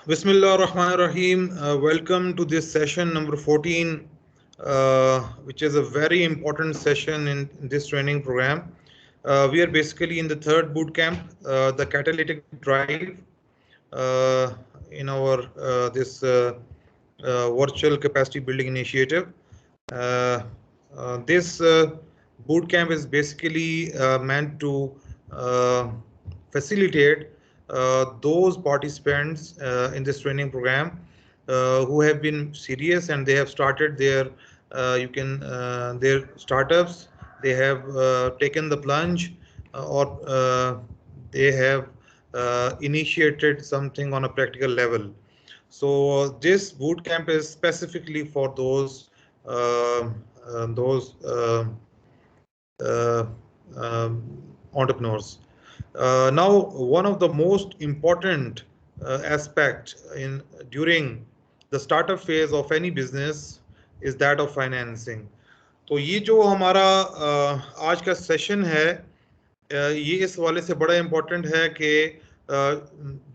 Bismillah ar-Rahman ar-Rahim. Welcome to this session number 14, which is a very important session in this training program. We are basically in the third boot camp, the catalytic drive, in our this virtual capacity building initiative. This boot camp is basically meant to facilitate those participants in this training program who have been serious and they have started their their startups. They have taken the plunge or they have initiated something on a practical level. So this boot camp is specifically for those uh, entrepreneurs. Now, one of the most important aspect in during the startup phase of any business is that of financing. तो ये जो हमारा आज का session है ये इस वाले से बड़ा इम्पोर्टेंट है कि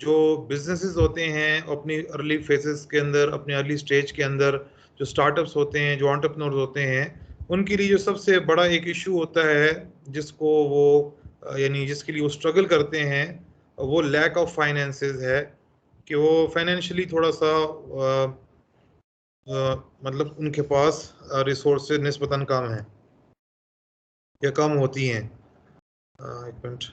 जो बिजनेसेस होते हैं अपनी अर्ली फेजेस के अंदर, अपने अर्ली स्टेज के अंदर, जो स्टार्टअप्स होते हैं, जो एंटरप्रेन्योर्स होते हैं, उनके लिए जो सबसे बड़ा एक इशू होता है जिसको वो यानी जिसके लिए वो स्ट्रगल करते हैं, वो लैक ऑफ फाइनेंसेस है कि वो फाइनेंशियली थोड़ा सा मतलब उनके पास रिसोर्सेज निस्बतन कम है या कम होती हैं। एक मिनट।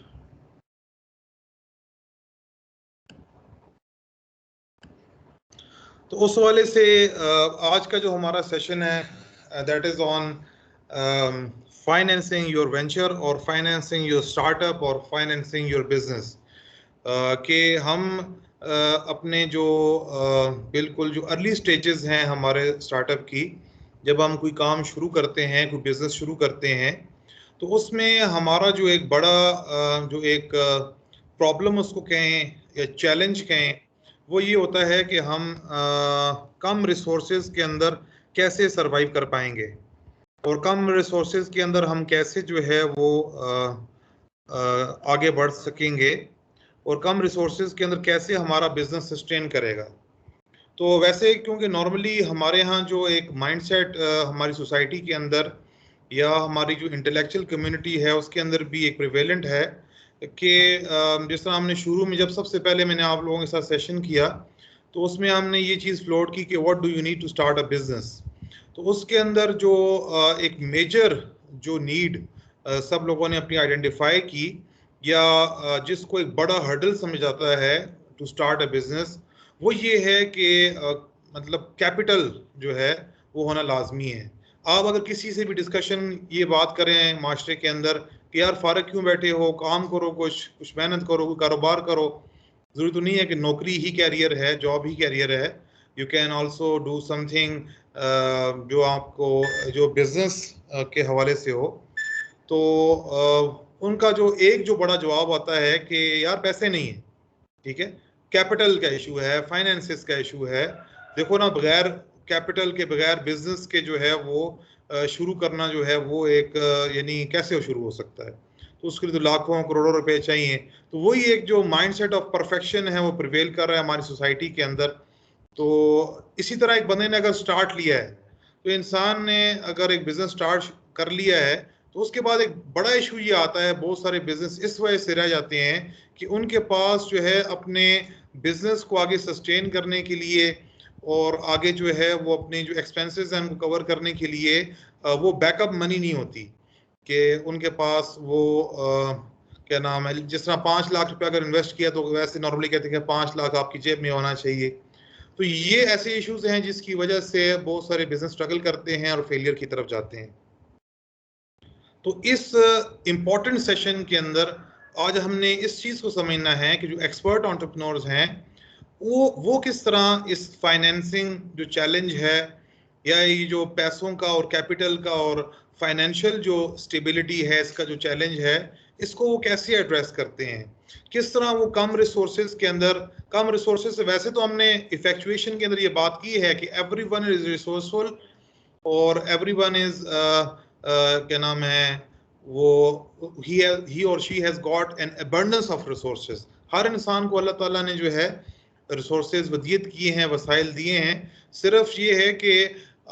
तो उस वाले से आज का जो हमारा सेशन है that is on financing your venture और फाइनेंसिंग योर स्टार्टअप और फाइनेंसिंग योर बिजनेस कि हम अपने जो बिल्कुल जो अर्ली स्टेजेस हैं हमारे स्टार्टअप की, जब हम कोई काम शुरू करते हैं, कोई बिजनेस शुरू करते हैं, तो उसमें हमारा जो एक बड़ा जो एक प्रॉब्लम उसको कहें या चैलेंज कहें, वो ये होता है कि हम कम रिसोर्सेज के अंदर कैसे सरवाइव कर पाएंगे और कम रिसोर्सेज के अंदर हम कैसे जो है वो आगे बढ़ सकेंगे और कम रिसोर्सेज के अंदर कैसे हमारा बिजनेस सस्टेन करेगा। तो वैसे क्योंकि नॉर्मली हमारे यहाँ जो एक माइंडसेट हमारी सोसाइटी के अंदर या हमारी जो इंटेलेक्चुअल कम्युनिटी है उसके अंदर भी एक प्रिवेलेंट है कि जिस तरह हमने शुरू में जब सबसे पहले मैंने आप लोगों के साथ सेशन किया तो उसमें हमने ये चीज़ फ्लोट की कि what do you need to start a business. तो उसके अंदर जो एक मेजर जो नीड सब लोगों ने अपनी आइडेंटिफाई की या जिसको एक बड़ा हर्डल समझ जाता है टू स्टार्ट अ बिजनेस, वो ये है कि मतलब कैपिटल जो है वो होना लाजमी है। आप अगर किसी से भी डिस्कशन ये बात करें माशरे के अंदर कि यार फारग क्यों बैठे हो, काम करो, कुछ मेहनत करो, कोई कारोबार करो, ज़रूरी तो नहीं है कि नौकरी ही कैरियर है, जॉब ही कैरियर है। You can also do something जो आपको जो बिजनेस के हवाले से हो। तो उनका जो बड़ा जवाब आता है कि यार पैसे नहीं है, ठीक है, कैपिटल का इशू है, फाइनेंसिस का इशू है। देखो ना, बगैर कैपिटल के, बगैर बिजनेस के जो है वो शुरू करना जो है वो एक यानी कैसे शुरू हो सकता है, तो उसके लिए तो लाखों करोड़ों रुपए चाहिए। तो वही एक जो माइंडसेट ऑफ परफेक्शन है वो प्रिवेल कर रहा है हमारी सोसाइटी के अंदर। तो इसी तरह एक बंदे ने अगर स्टार्ट लिया है, तो इंसान ने अगर एक बिजनेस स्टार्ट कर लिया है, तो उसके बाद एक बड़ा इशू ये आता है, बहुत सारे बिजनेस इस वजह से रह जाते हैं कि उनके पास जो है अपने बिजनेस को आगे सस्टेन करने के लिए और आगे जो है वो अपने जो एक्सपेंसेस हैं उनको कवर करने के लिए वो बैकअप मनी नहीं होती कि उनके पास वो क्या नाम है, जिस तरह 5 लाख रुपए अगर इन्वेस्ट किया तो वैसे नॉर्मली कहते हैं कि 5 लाख आपकी जेब में होना चाहिए। तो ये ऐसे इश्यूज हैं जिसकी वजह से बहुत सारे बिजनेस स्ट्रगल करते हैं और फेलियर की तरफ जाते हैं। तो इस इम्पोर्टेंट सेशन के अंदर आज हमने इस चीज़ को समझना है कि जो एक्सपर्ट एंटरप्रेन्योर्स हैं वो किस तरह इस फाइनेंसिंग जो चैलेंज है या ये जो पैसों का और कैपिटल का और फाइनेंशियल जो स्टेबिलिटी है इसका जो चैलेंज है, इसको वो कैसे एड्रेस करते हैं, किस तरह वो कम रिसोर्सेज के अंदर, कम रिसोर्सेज से वैसे तो हमने इफेक्चुएशन के अंदर ये बात की है कि एवरीवन इज रिसोर्सफुल और एवरीवन इज क्या नाम है वो ही और she has got an abundance of resources. हर इंसान को अल्लाह ताला ने जो है रिसोर्सेज वदीयत किए हैं, वसाइल दिए हैं। सिर्फ ये है कि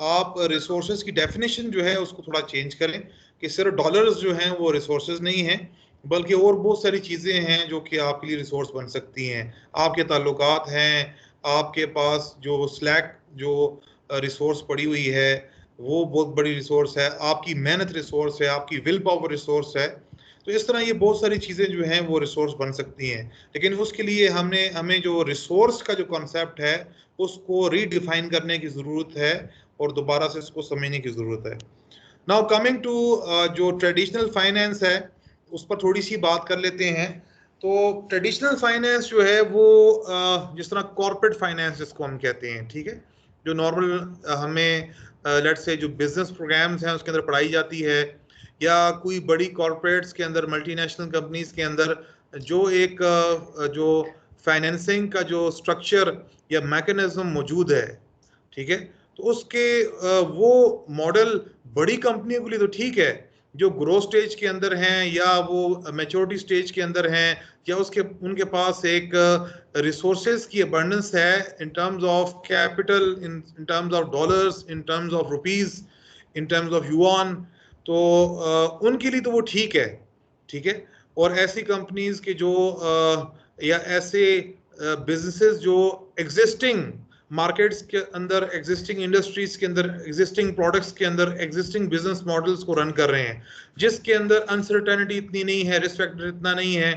आप रिसोर्सेज की डेफिनेशन जो है उसको थोड़ा चेंज करें कि सिर्फ डॉलर्स जो हैं वो रिसोर्सेज नहीं हैं, बल्कि और बहुत सारी चीज़ें हैं जो कि आपके लिए रिसोर्स बन सकती हैं। आपके ताल्लुकात हैं, आपके पास जो स्लैक जो रिसोर्स पड़ी हुई है वो बहुत बड़ी रिसोर्स है, आपकी मेहनत रिसोर्स है, आपकी विल पावर रिसोर्स है। तो इस तरह ये बहुत सारी चीज़ें जो हैं वो रिसोर्स बन सकती हैं, लेकिन उसके लिए हमें जो रिसोर्स का जो कॉन्सेप्ट है उसको रीडिफाइन करने की ज़रूरत है और दोबारा से इसको समझने की ज़रूरत है। नाउ कमिंग टू जो ट्रेडिशनल फाइनेंस है उस पर थोड़ी सी बात कर लेते हैं। तो ट्रेडिशनल फाइनेंस जो है वो जिस तरह कॉर्पोरेट फाइनेंस जिसको हम कहते हैं, ठीक है, जो नॉर्मल हमें लेट्स से जो बिजनेस प्रोग्राम्स हैं उसके अंदर पढ़ाई जाती है, या कोई बड़ी कॉर्पोरेट्स के अंदर, मल्टीनेशनल कंपनीज के अंदर जो एक जो फाइनेंसिंग का जो स्ट्रक्चर या मैकेनिज्म मौजूद है, ठीक है, तो उसके वो मॉडल बड़ी कंपनियों के लिए तो ठीक है, जो ग्रोथ स्टेज के अंदर हैं या वो मैच्योरिटी स्टेज के अंदर हैं, या उनके पास एक रिसोर्सेज की अबंडेंस है in terms of capital, in terms of dollars, in terms of rupees, in terms of yuan, तो उनके लिए तो वो ठीक है, ठीक है। और ऐसी कंपनीज के जो या ऐसे बिजनेसेस जो एग्जिस्टिंग मार्केट्स के अंदर, एग्जिस्टिंग इंडस्ट्रीज के अंदर, एग्जिस्टिंग प्रोडक्ट्स के अंदर, एग्जिस्टिंग बिजनेस मॉडल्स को रन कर रहे हैं, जिसके अंदर अनसर्टेनिटी इतनी नहीं है, रिस्क फैक्टर इतना नहीं है,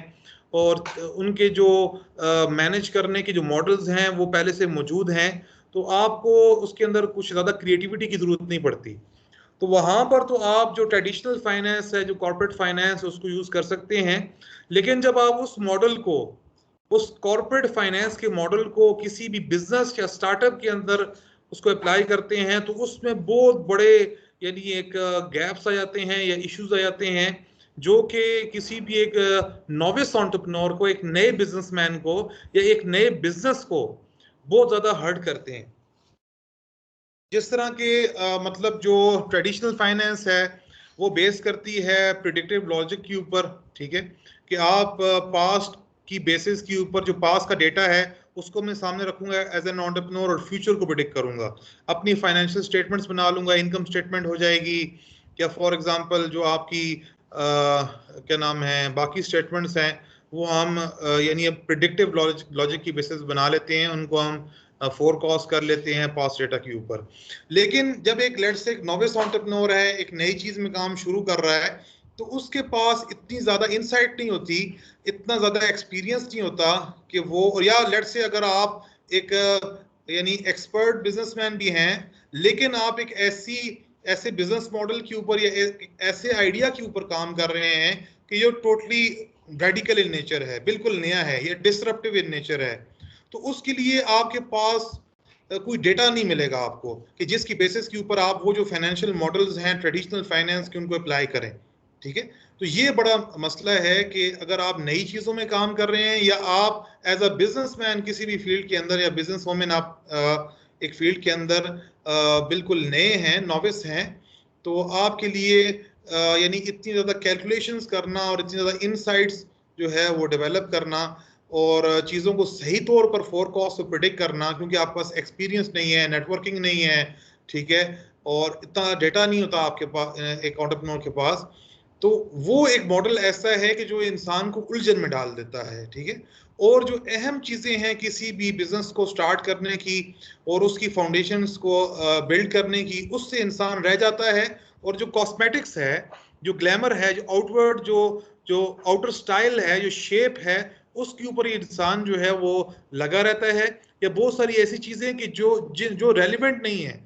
और उनके जो मैनेज करने के जो मॉडल्स हैं वो पहले से मौजूद हैं, तो आपको उसके अंदर कुछ ज़्यादा क्रिएटिविटी की ज़रूरत नहीं पड़ती। तो वहां पर तो आप जो ट्रेडिशनल फाइनेंस है, जो कॉर्पोरेट फाइनेंस, उसको यूज कर सकते हैं। लेकिन जब आप उस मॉडल को, उस कॉर्पोरेट फाइनेंस के मॉडल को किसी भी बिजनेस या स्टार्टअप के अंदर उसको अप्लाई करते हैं, तो उसमें बहुत बड़े यानी एक गैप्स आ जाते हैं या इश्यूज आ जाते हैं, जो कि किसी भी एक नोविस एंटरप्रेन्योर को, एक नए बिजनेसमैन को या एक नए बिजनेस को बहुत ज्यादा हर्ट करते हैं। जिस तरह के मतलब जो ट्रेडिशनल फाइनेंस है वो बेस करती है प्रिडिक्टिव लॉजिक के ऊपर, ठीक है, कि आप पास्ट की बेसिस के ऊपर जो पास्ट का डेटा है उसको मैं सामने रखूंगा एज एन एंटरप्रेन्योर और फ्यूचर को प्रिडिक्ट करूंगा। अपनी फाइनेंशियल स्टेटमेंट्स बना लूंगा, इनकम स्टेटमेंट हो जाएगी, या फॉर एग्जांपल जो आपकी क्या नाम है बाकी स्टेटमेंट्स हैं वो हम यानी प्रिडिक्टिव लॉजिक की बेसिस बना लेते हैं, उनको हम फोरकास्ट कर लेते हैं पास्ट डेटा के ऊपर। लेकिन जब एक लेट्स से एक नोविस एंटरप्रेन्योर है, एक नई चीज में काम शुरू कर रहा है, तो उसके पास इतनी ज्यादा इनसाइट नहीं होती, इतना ज्यादा एक्सपीरियंस नहीं होता कि वो, या लेट्स से अगर आप एक यानी एक्सपर्ट बिजनेसमैन भी हैं, लेकिन आप एक ऐसे बिजनेस मॉडल के ऊपर या ऐसे आइडिया के ऊपर काम कर रहे हैं कि जो टोटली रेडिकल इन नेचर है, बिल्कुल नया है, ये डिसरप्टिव इन नेचर है, तो उसके लिए आपके पास कोई डेटा नहीं मिलेगा आपको कि जिसकी बेसिस के ऊपर आप वो जो फाइनेंशियल मॉडल्स हैं ट्रेडिशनल फाइनेंस के उनको अप्लाई करें, ठीक है। तो ये बड़ा मसला है कि अगर आप नई चीजों में काम कर रहे हैं या आप एज अ बिजनेसमैन किसी भी फील्ड के अंदर, या बिजनेस वोमेन आप एक फील्ड के अंदर बिल्कुल नए हैं, नॉविस हैं, तो आपके लिए यानी इतनी ज्यादा कैलकुलेशंस करना और इतनी ज्यादा इनसाइट्स जो है वो डेवलप करना और चीज़ों को सही तौर पर फोरकास्ट और प्रिडिक्ट करना, क्योंकि आपके पास एक्सपीरियंस नहीं है, नेटवर्किंग नहीं है, ठीक है, और इतना डेटा नहीं होता आपके पास एक एंटरप्रेन्योर के पास, तो वो एक मॉडल ऐसा है कि जो इंसान को उलझन में डाल देता है, ठीक है। और जो अहम चीज़ें हैं किसी भी बिजनेस को स्टार्ट करने की और उसकी फाउंडेशंस को बिल्ड करने की, उससे इंसान रह जाता है, और जो कॉस्मेटिक्स है, जो ग्लैमर है, जो आउटवर्ड जो आउटर स्टाइल है, जो शेप है, उसके ऊपर ये इंसान जो है वो लगा रहता है, या बहुत सारी ऐसी चीजें कि जो रेलिवेंट नहीं है,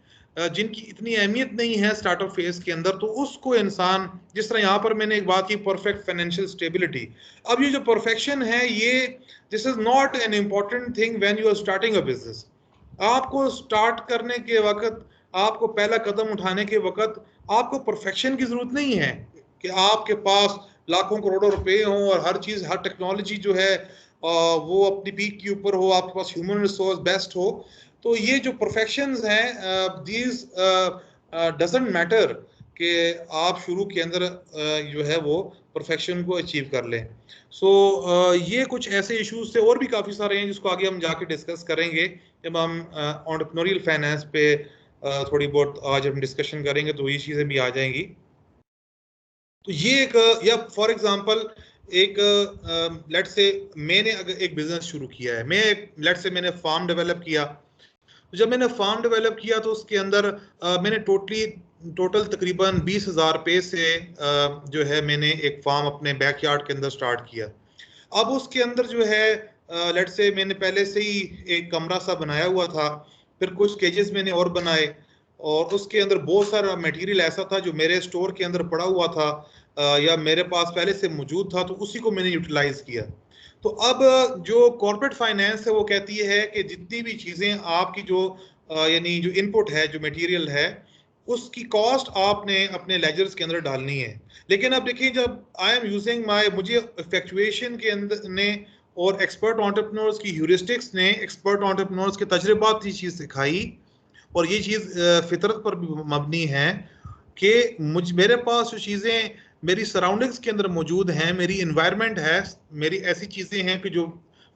जिनकी इतनी अहमियत नहीं है स्टार्टअप फेज के अंदर, तो उसको इंसान, जिस तरह यहाँ पर मैंने एक बात की परफेक्ट फाइनेंशियल स्टेबिलिटी, अब ये जो परफेक्शन है ये this is not an important thing when you are starting a business. आपको स्टार्ट करने के वक्त, आपको पहला कदम उठाने के वक्त आपको परफेक्शन की जरूरत नहीं है कि आपके पास लाखों करोड़ों रुपए हों और हर चीज, हर टेक्नोलॉजी जो है वो अपनी पीक के ऊपर हो, आपके पास ह्यूमन रिसोर्स बेस्ट हो। तो ये जो परफेक्शंस हैं दीज डजंट मैटर कि आप शुरू के अंदर जो है वो परफेक्शन को अचीव कर लें। सो ये कुछ ऐसे इश्यूज थे, और भी काफ़ी सारे हैं जिसको आगे हम जाके डिस्कस करेंगे जब हम एंटरप्रेन्योरियल फाइनेंस पे थोड़ी बहुत आज हम डिस्कशन करेंगे, तो ये चीज़ें भी आ जाएंगी। तो ये एक, या फॉर एग्जांपल एक लेट्स से मैंने अगर एक बिजनेस शुरू किया है, मैं लेट्स से मैंने फार्म डेवलप किया। तो जब मैंने फार्म डेवलप किया तो उसके अंदर मैंने टोटल तकरीबन 20,000 रुपये से जो है मैंने एक फार्म अपने बैकयार्ड के अंदर स्टार्ट किया। अब उसके अंदर जो है लेट्स से मैंने पहले से ही एक कमरा सा बनाया हुआ था, फिर कुछ केजेस मैंने और बनाए, और उसके अंदर बहुत सारा मटेरियल ऐसा था जो मेरे स्टोर के अंदर पड़ा हुआ था या मेरे पास पहले से मौजूद था, तो उसी को मैंने यूटिलाइज किया। तो अब जो कॉर्पोरेट फाइनेंस है वो कहती है कि जितनी भी चीज़ें आपकी जो यानी जो इनपुट है, जो मटेरियल है, उसकी कॉस्ट आपने अपने लेजर्स के अंदर डालनी है। लेकिन अब देखिए, जब आई एम यूजिंग माई, मुझे इफेक्चुएशन के अंदर ने और एक्सपर्ट एंटरप्रेन्योर्स की ह्यूरिस्टिक्स ने, एक्सपर्ट एंटरप्रेन्योर्स के तजर्बात ये चीज़ सिखाई, और ये चीज़ फितरत पर भी मबनी है कि मेरे पास जो चीज़ें मेरी सराउंडिंग्स के अंदर मौजूद हैं, मेरी इन्वायरमेंट है, मेरी ऐसी चीज़ें हैं कि जो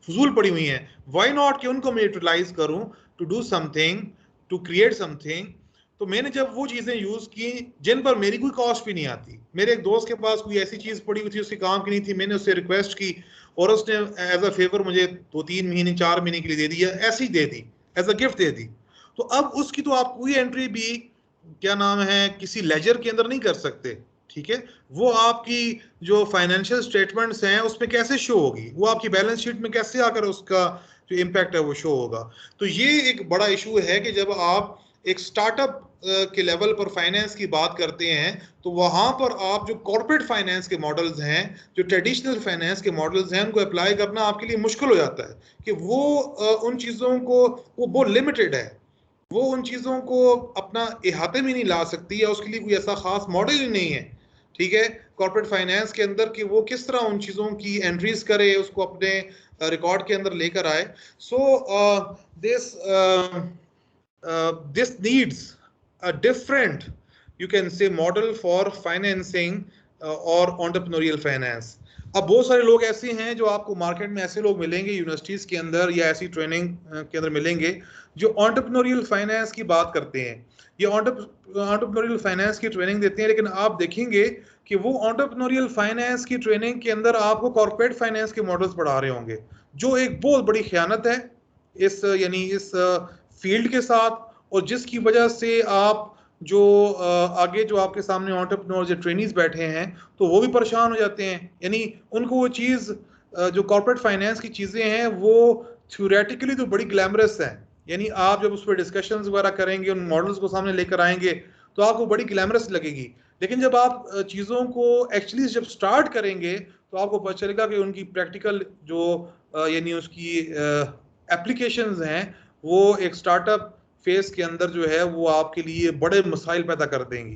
फजूल पड़ी हुई हैं, वाई नॉट कि उनको मैं यूटिलाइज करूं to do something, to create something. तो मैंने जब वो चीज़ें यूज़ की जिन पर मेरी कोई कॉस्ट भी नहीं आती, मेरे एक दोस्त के पास कोई ऐसी चीज़ पड़ी हुई थी, उसके काम की नहीं थी, मैंने उससे रिक्वेस्ट की और उसने एज अ फेवर मुझे 2-3 महीने 4 महीने के लिए दे दी, ऐसी दे दी, एज अ गिफ्ट दे दी। तो अब उसकी तो आप कोई एंट्री भी क्या नाम है किसी लेजर के अंदर नहीं कर सकते, ठीक है। वो आपकी जो फाइनेंशियल स्टेटमेंट्स हैं उसमें कैसे शो होगी, वो आपकी बैलेंस शीट में कैसे आकर उसका जो इम्पैक्ट है वो शो होगा। तो ये एक बड़ा इशू है कि जब आप एक स्टार्टअप के लेवल पर फाइनेंस की बात करते हैं, तो वहां पर आप जो कॉर्पोरेट फाइनेंस के मॉडल्स हैं, जो ट्रेडिशनल फाइनेंस के मॉडल्स हैं, उनको अप्लाई करना आपके लिए मुश्किल हो जाता है कि वो उन चीज़ों को, वो बहुत लिमिटेड है, वो उन चीज़ों को अपना इहाते में नहीं ला सकती, या उसके लिए कोई ऐसा खास मॉडल ही नहीं है, ठीक है, कॉर्पोरेट फाइनेंस के अंदर कि वो किस तरह उन चीज़ों की एंट्रीज करे, उसको अपने रिकॉर्ड के अंदर लेकर आए। सो this needs a different, you can say, model for financing or entrepreneurial finance. अब बहुत सारे लोग ऐसे हैं जो आपको मार्केट में ऐसे लोग मिलेंगे यूनिवर्सिटीज के अंदर या ऐसी ट्रेनिंग के अंदर मिलेंगे जो entrepreneurial फाइनेंस की बात करते हैं, ये entrepreneurial फाइनेंस की ट्रेनिंग देते हैं, लेकिन आप देखेंगे कि वो entrepreneurial फाइनेंस की ट्रेनिंग के अंदर आपको कॉर्पोरेट फाइनेंस के मॉडल्स पढ़ा रहे होंगे, जो एक बहुत बड़ी खयानत है इस यानी इस फील्ड के साथ, और जिसकी वजह से आप जो आगे जो आपके सामने एंटरप्रेन्योर्स या ट्रेनीज बैठे हैं तो वो भी परेशान हो जाते हैं। यानी उनको वो चीज़ जो कॉर्पोरेट फाइनेंस की चीज़ें हैं वो थ्योरेटिकली तो बड़ी ग्लैमरस है, यानी आप जब उस पर डिस्कशंस वगैरह करेंगे, उन मॉडल्स को सामने लेकर आएंगे तो आपको बड़ी ग्लैमरस लगेगी, लेकिन जब आप चीज़ों को एक्चुअली जब स्टार्ट करेंगे तो आपको पता चलेगा कि उनकी प्रैक्टिकल जो यानी उसकी एप्लीकेशंस हैं वो एक स्टार्टअप फेस के अंदर जो है वो आपके लिए बड़े मसाइल पैदा कर देंगी।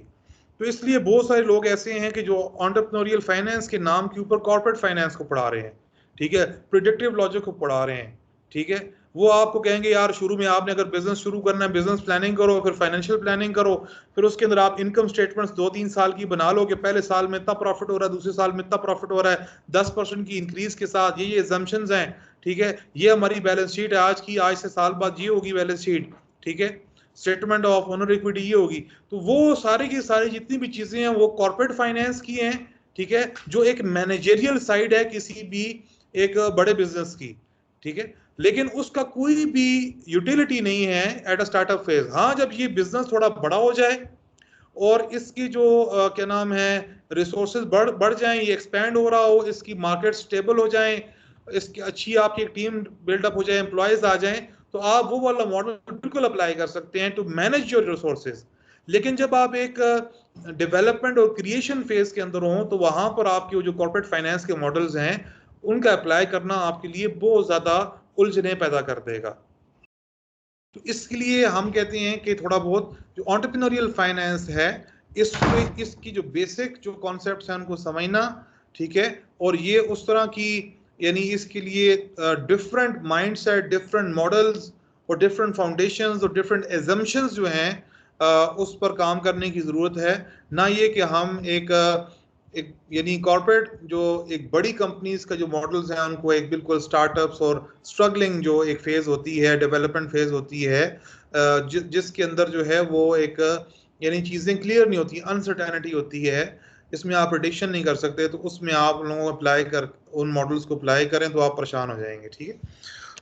तो इसलिए बहुत सारे लोग ऐसे हैं कि जो एंटरप्रेन्योरियल फाइनेंस के नाम के ऊपर कॉर्पोरेट फाइनेंस को पढ़ा रहे हैं, ठीक है, प्रिडिक्टिव लॉजिक को पढ़ा रहे हैं, ठीक है। वो आपको कहेंगे यार शुरू में आपने अगर बिजनेस शुरू करना है, बिजनेस प्लानिंग करो, फिर फाइनेंशियल प्लानिंग करो, फिर उसके अंदर आप इनकम स्टेटमेंट्स 2-3 साल की बना लो कि पहले साल में इतना प्रॉफिट हो रहा है, दूसरे साल में इतना प्रॉफिट हो रहा है, 10% की इंक्रीज के साथ ये एजम्पशंस हैं, ठीक है, ये हमारी बैलेंस शीट है आज की, आज से साल बाद ये होगी बैलेंस शीट, ठीक है, स्टेटमेंट ऑफ ओनर इक्विटी ये होगी। तो वो सारी की सारी जितनी भी चीजें हैं वो कॉर्पोरेट फाइनेंस की हैं, ठीक है, जो एक मैनेजरियल साइड है किसी भी एक बड़े बिजनेस की, ठीक है, लेकिन उसका कोई भी यूटिलिटी नहीं है एट अ स्टार्टअप फेज। हाँ, जब ये बिजनेस थोड़ा बड़ा हो जाए और इसकी जो क्या नाम है रिसोर्सेज बढ़ जाएं, ये एक्सपैंड हो रहा हो, इसकी मार्केट स्टेबल हो जाएं, इसकी अच्छी आपकी एक टीम बिल्डअप हो जाए, एम्प्लॉयज आ जाएं, तो आप वो वाला मॉडल बिल्कुल अप्लाई कर सकते हैं टू मैनेज योर रिसोर्सेज। लेकिन जब आप एक डेवलपमेंट और क्रिएशन फेज के अंदर हो तो वहां पर आपके जो कॉर्पोरेट फाइनेंस के मॉडल्स हैं उनका अप्लाई करना आपके लिए बहुत ज्यादा उलझने पैदा कर देगा। तो इसके लिए हम कहते हैं कि थोड़ा बहुत जो एंटरप्रेन्योरियल फाइनेंस है इसको, इसकी जो बेसिक जो कॉन्सेप्ट्स हैं उनको समझना, ठीक है, और ये उस तरह की यानी इसके लिए डिफरेंट माइंडसेट, डिफरेंट मॉडल्स और डिफरेंट फाउंडेशंस और डिफरेंट एजम्पशंस जो हैं उस पर काम करने की ज़रूरत है। ना ये कि हम एक एक यानी कॉर्पोरेट जो एक बड़ी कंपनीज का जो मॉडल्स हैं उनको एक बिल्कुल स्टार्टअप्स और स्ट्रगलिंग जो एक फेज होती है, डेवलपमेंट फेज होती है, जिसके अंदर जो है वो एक यानी चीजें क्लियर नहीं होती, अनसर्टेनिटी होती है, इसमें आप प्रेडिक्शन नहीं कर सकते, तो उसमें आप लोगों को अप्लाई कर उन मॉडल्स को अप्लाई करें तो आप परेशान हो जाएंगे। ठीक है,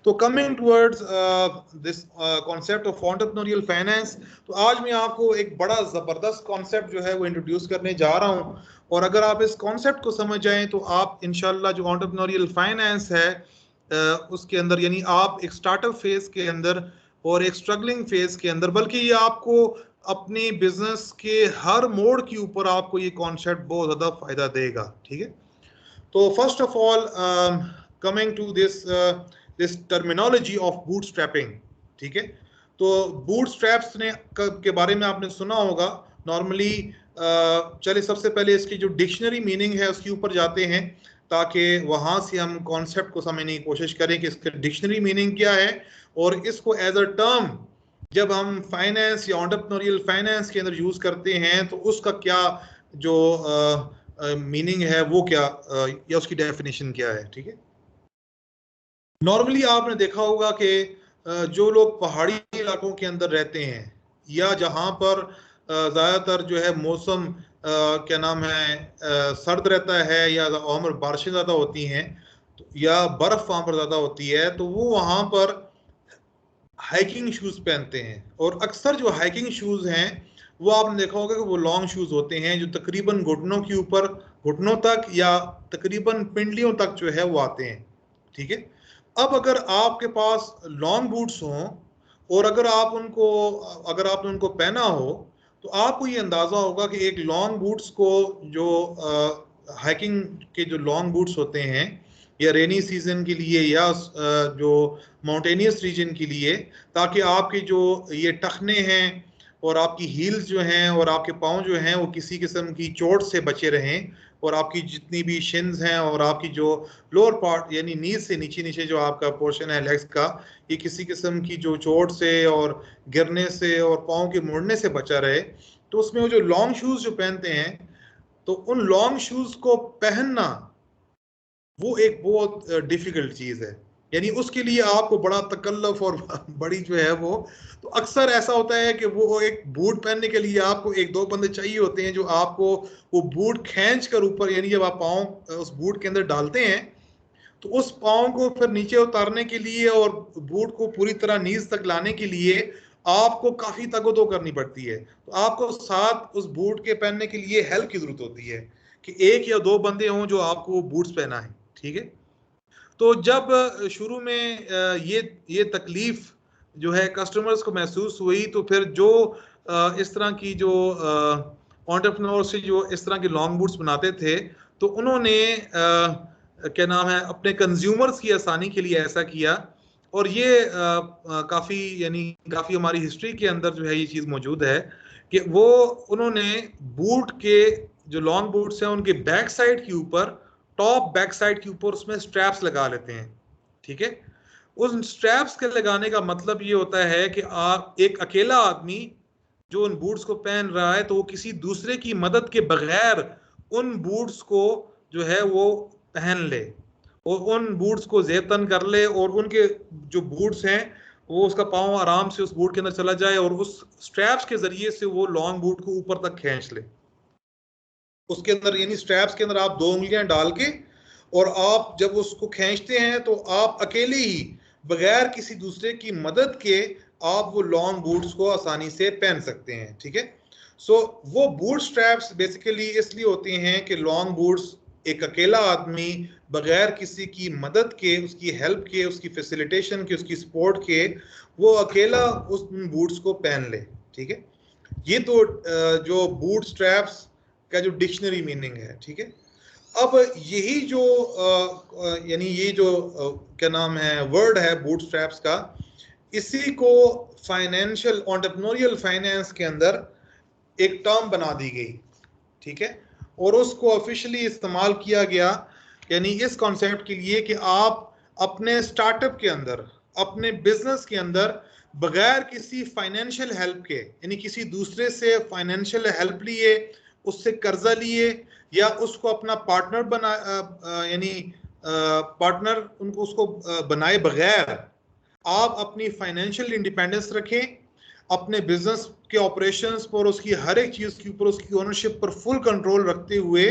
तो coming towards this concept of entrepreneurial finance, तो आज मैं आपको एक बड़ा जबरदस्त कॉन्सेप्ट जो है वो इंट्रोड्यूस करने जा रहा हूं, और अगर आप इस कॉन्सेप्ट को समझ जाएं तो आप इंशाल्लाह जो एंटरप्रेन्योरियल फाइनेंस है उसके अंदर, यानी आप एक स्टार्टअप फेज के अंदर और एक स्ट्रगलिंग फेज के अंदर, बल्कि ये आपको अपनी बिजनेस के हर मोड़ के ऊपर आपको ये कॉन्सेप्ट बहुत ज्यादा फायदा देगा। ठीक है, तो first of all coming to this terminology of bootstrapping. ठीक है, तो बूटस्ट्रैप्स ने के बारे में आपने सुना होगा नॉर्मली। चलिए सबसे पहले इसकी जो डिक्शनरी मीनिंग है उसके ऊपर जाते हैं, ताकि वहां से हम कॉन्सेप्ट को समझने की कोशिश करें कि इसका डिक्शनरी मीनिंग क्या है, और इसको एज अ टर्म जब हम फाइनेंस या एंटरप्रेन्योरियल फाइनेंस के अंदर यूज करते हैं तो उसका क्या जो मीनिंग है वो क्या, या उसकी डेफिनेशन क्या है। ठीक है, नॉर्मली आपने देखा होगा कि जो लोग पहाड़ी इलाकों के अंदर रहते हैं या जहां पर ज्यादातर जो है मौसम क्या नाम है सर्द रहता है, या वहां पर बारिशें ज्यादा होती हैं, या बर्फ वहां पर ज्यादा होती है, तो वो वहां पर हाइकिंग शूज पहनते हैं, और अक्सर जो हाइकिंग शूज हैं वो आपने देखा होगा कि वो लॉन्ग शूज होते हैं जो तकरीबन घुटनों के ऊपर, घुटनों तक या तकरीबन पिंडलियों तक जो है वो आते हैं। ठीक है, अब अगर आपके पास लॉन्ग बूट्स हों और अगर आपने उनको पहना हो, तो आपको ये अंदाजा होगा कि एक लॉन्ग बूट्स को जो हाइकिंग के जो लॉन्ग बूट्स होते हैं या रेनी सीजन के लिए या जो माउंटेनियस रीजन के लिए, ताकि आपके जो ये टखने हैं और आपकी हील्स जो हैं और आपके पाँव जो हैं वो किसी किस्म की चोट से बचे रहें, और आपकी जितनी भी शिन्स हैं और आपकी जो लोअर पार्ट यानी नीज से नीचे नीचे जो आपका पोर्शन है लेग्स का, ये किसी किस्म की जो चोट से और गिरने से और पाँव के मुड़ने से बचा रहे। तो उसमें वो जो लॉन्ग शूज जो पहनते हैं, तो उन लॉन्ग शूज को पहनना वो एक बहुत डिफिकल्ट चीज है, यानी उसके लिए आपको बड़ा तकल्लुफ और बड़ी जो है वो, तो अक्सर ऐसा होता है कि वो एक बूट पहनने के लिए आपको एक दो बंदे चाहिए होते हैं जो आपको वो बूट खींच कर ऊपर, यानी जब आप पाँव उस बूट के अंदर डालते हैं तो उस पाँव को फिर नीचे उतारने के लिए और बूट को पूरी तरह नीज तक लाने के लिए आपको काफी तगदो करनी पड़ती है। तो आपको साथ उस बूट के पहनने के लिए हेल्प की जरूरत होती है कि एक या दो बंदे हों जो आपको बूट्स पहना है। ठीक है, तो जब शुरू में ये तकलीफ जो है कस्टमर्स को महसूस हुई, तो फिर जो इस तरह की जो एंटरप्रेन्योर से जो इस तरह के लॉन्ग बूट्स बनाते थे, तो उन्होंने क्या नाम है अपने कंज्यूमर्स की आसानी के लिए ऐसा किया, और ये काफी यानी काफी हमारी हिस्ट्री के अंदर जो है ये चीज मौजूद है कि वो उन्होंने बूट के जो लॉन्ग बूट्स हैं उनके बैक साइड के ऊपर, टॉप बैक साइड के ऊपर उसमें स्ट्रैप्स लगा लेते हैं। ठीक है, उन स्ट्रैप्स के लगाने का मतलब ये होता है कि आप एक अकेला आदमी जो उन बूट्स को पहन रहा है, तो वो किसी दूसरे की मदद के बगैर उन बूट्स को जो है वो पहन ले और उन बूट्स को जेब-तन कर ले, और उनके जो बूट्स हैं वो उसका पाँव आराम से उस बूट के अंदर चला जाए और उस स्ट्रैप्स के जरिए से वो लॉन्ग बूट को ऊपर तक खींच ले। उसके अंदर यानी स्ट्रैप्स के अंदर आप दो उंगलियां डाल के, और आप जब उसको खींचते हैं तो आप अकेले ही बगैर किसी दूसरे की मदद के आप वो लॉन्ग बूट्स को आसानी से पहन सकते हैं। ठीक है, सो वो बूट स्ट्रैप्स बेसिकली इसलिए होते हैं कि लॉन्ग बूट्स एक अकेला आदमी बगैर किसी की मदद के, उसकी हेल्प के, उसकी फैसिलिटेशन के, उसकी सपोर्ट के, वो अकेला उस बूट्स को पहन ले। ठीक है, ये तो जो बूट स्ट्रैप्स का जो डिक्शनरी मीनिंग है। ठीक है, अब यही जो यानी ये जो क्या नाम है वर्ड है बूट स्ट्रैप्स का, इसी को फाइनेंशियल एंटरप्रेन्योरियल फाइनेंस के अंदर एक टर्म बना दी गई। ठीक है, और उसको ऑफिशियली इस्तेमाल किया गया, यानी इस कॉन्सेप्ट के लिए कि आप अपने स्टार्टअप के अंदर, अपने बिजनेस के अंदर बगैर किसी फाइनेंशियल हेल्प के, यानी किसी दूसरे से फाइनेंशियल हेल्प लिए, उससे कर्जा लिए या उसको अपना पार्टनर बना यानी पार्टनर उनको उसको बनाए बगैर आप अपनी फाइनेंशियल इंडिपेंडेंस रखें, अपने बिजनेस के ऑपरेशंस पर, उसकी हर एक चीज के ऊपर उसकी ओनरशिप पर फुल कंट्रोल रखते हुए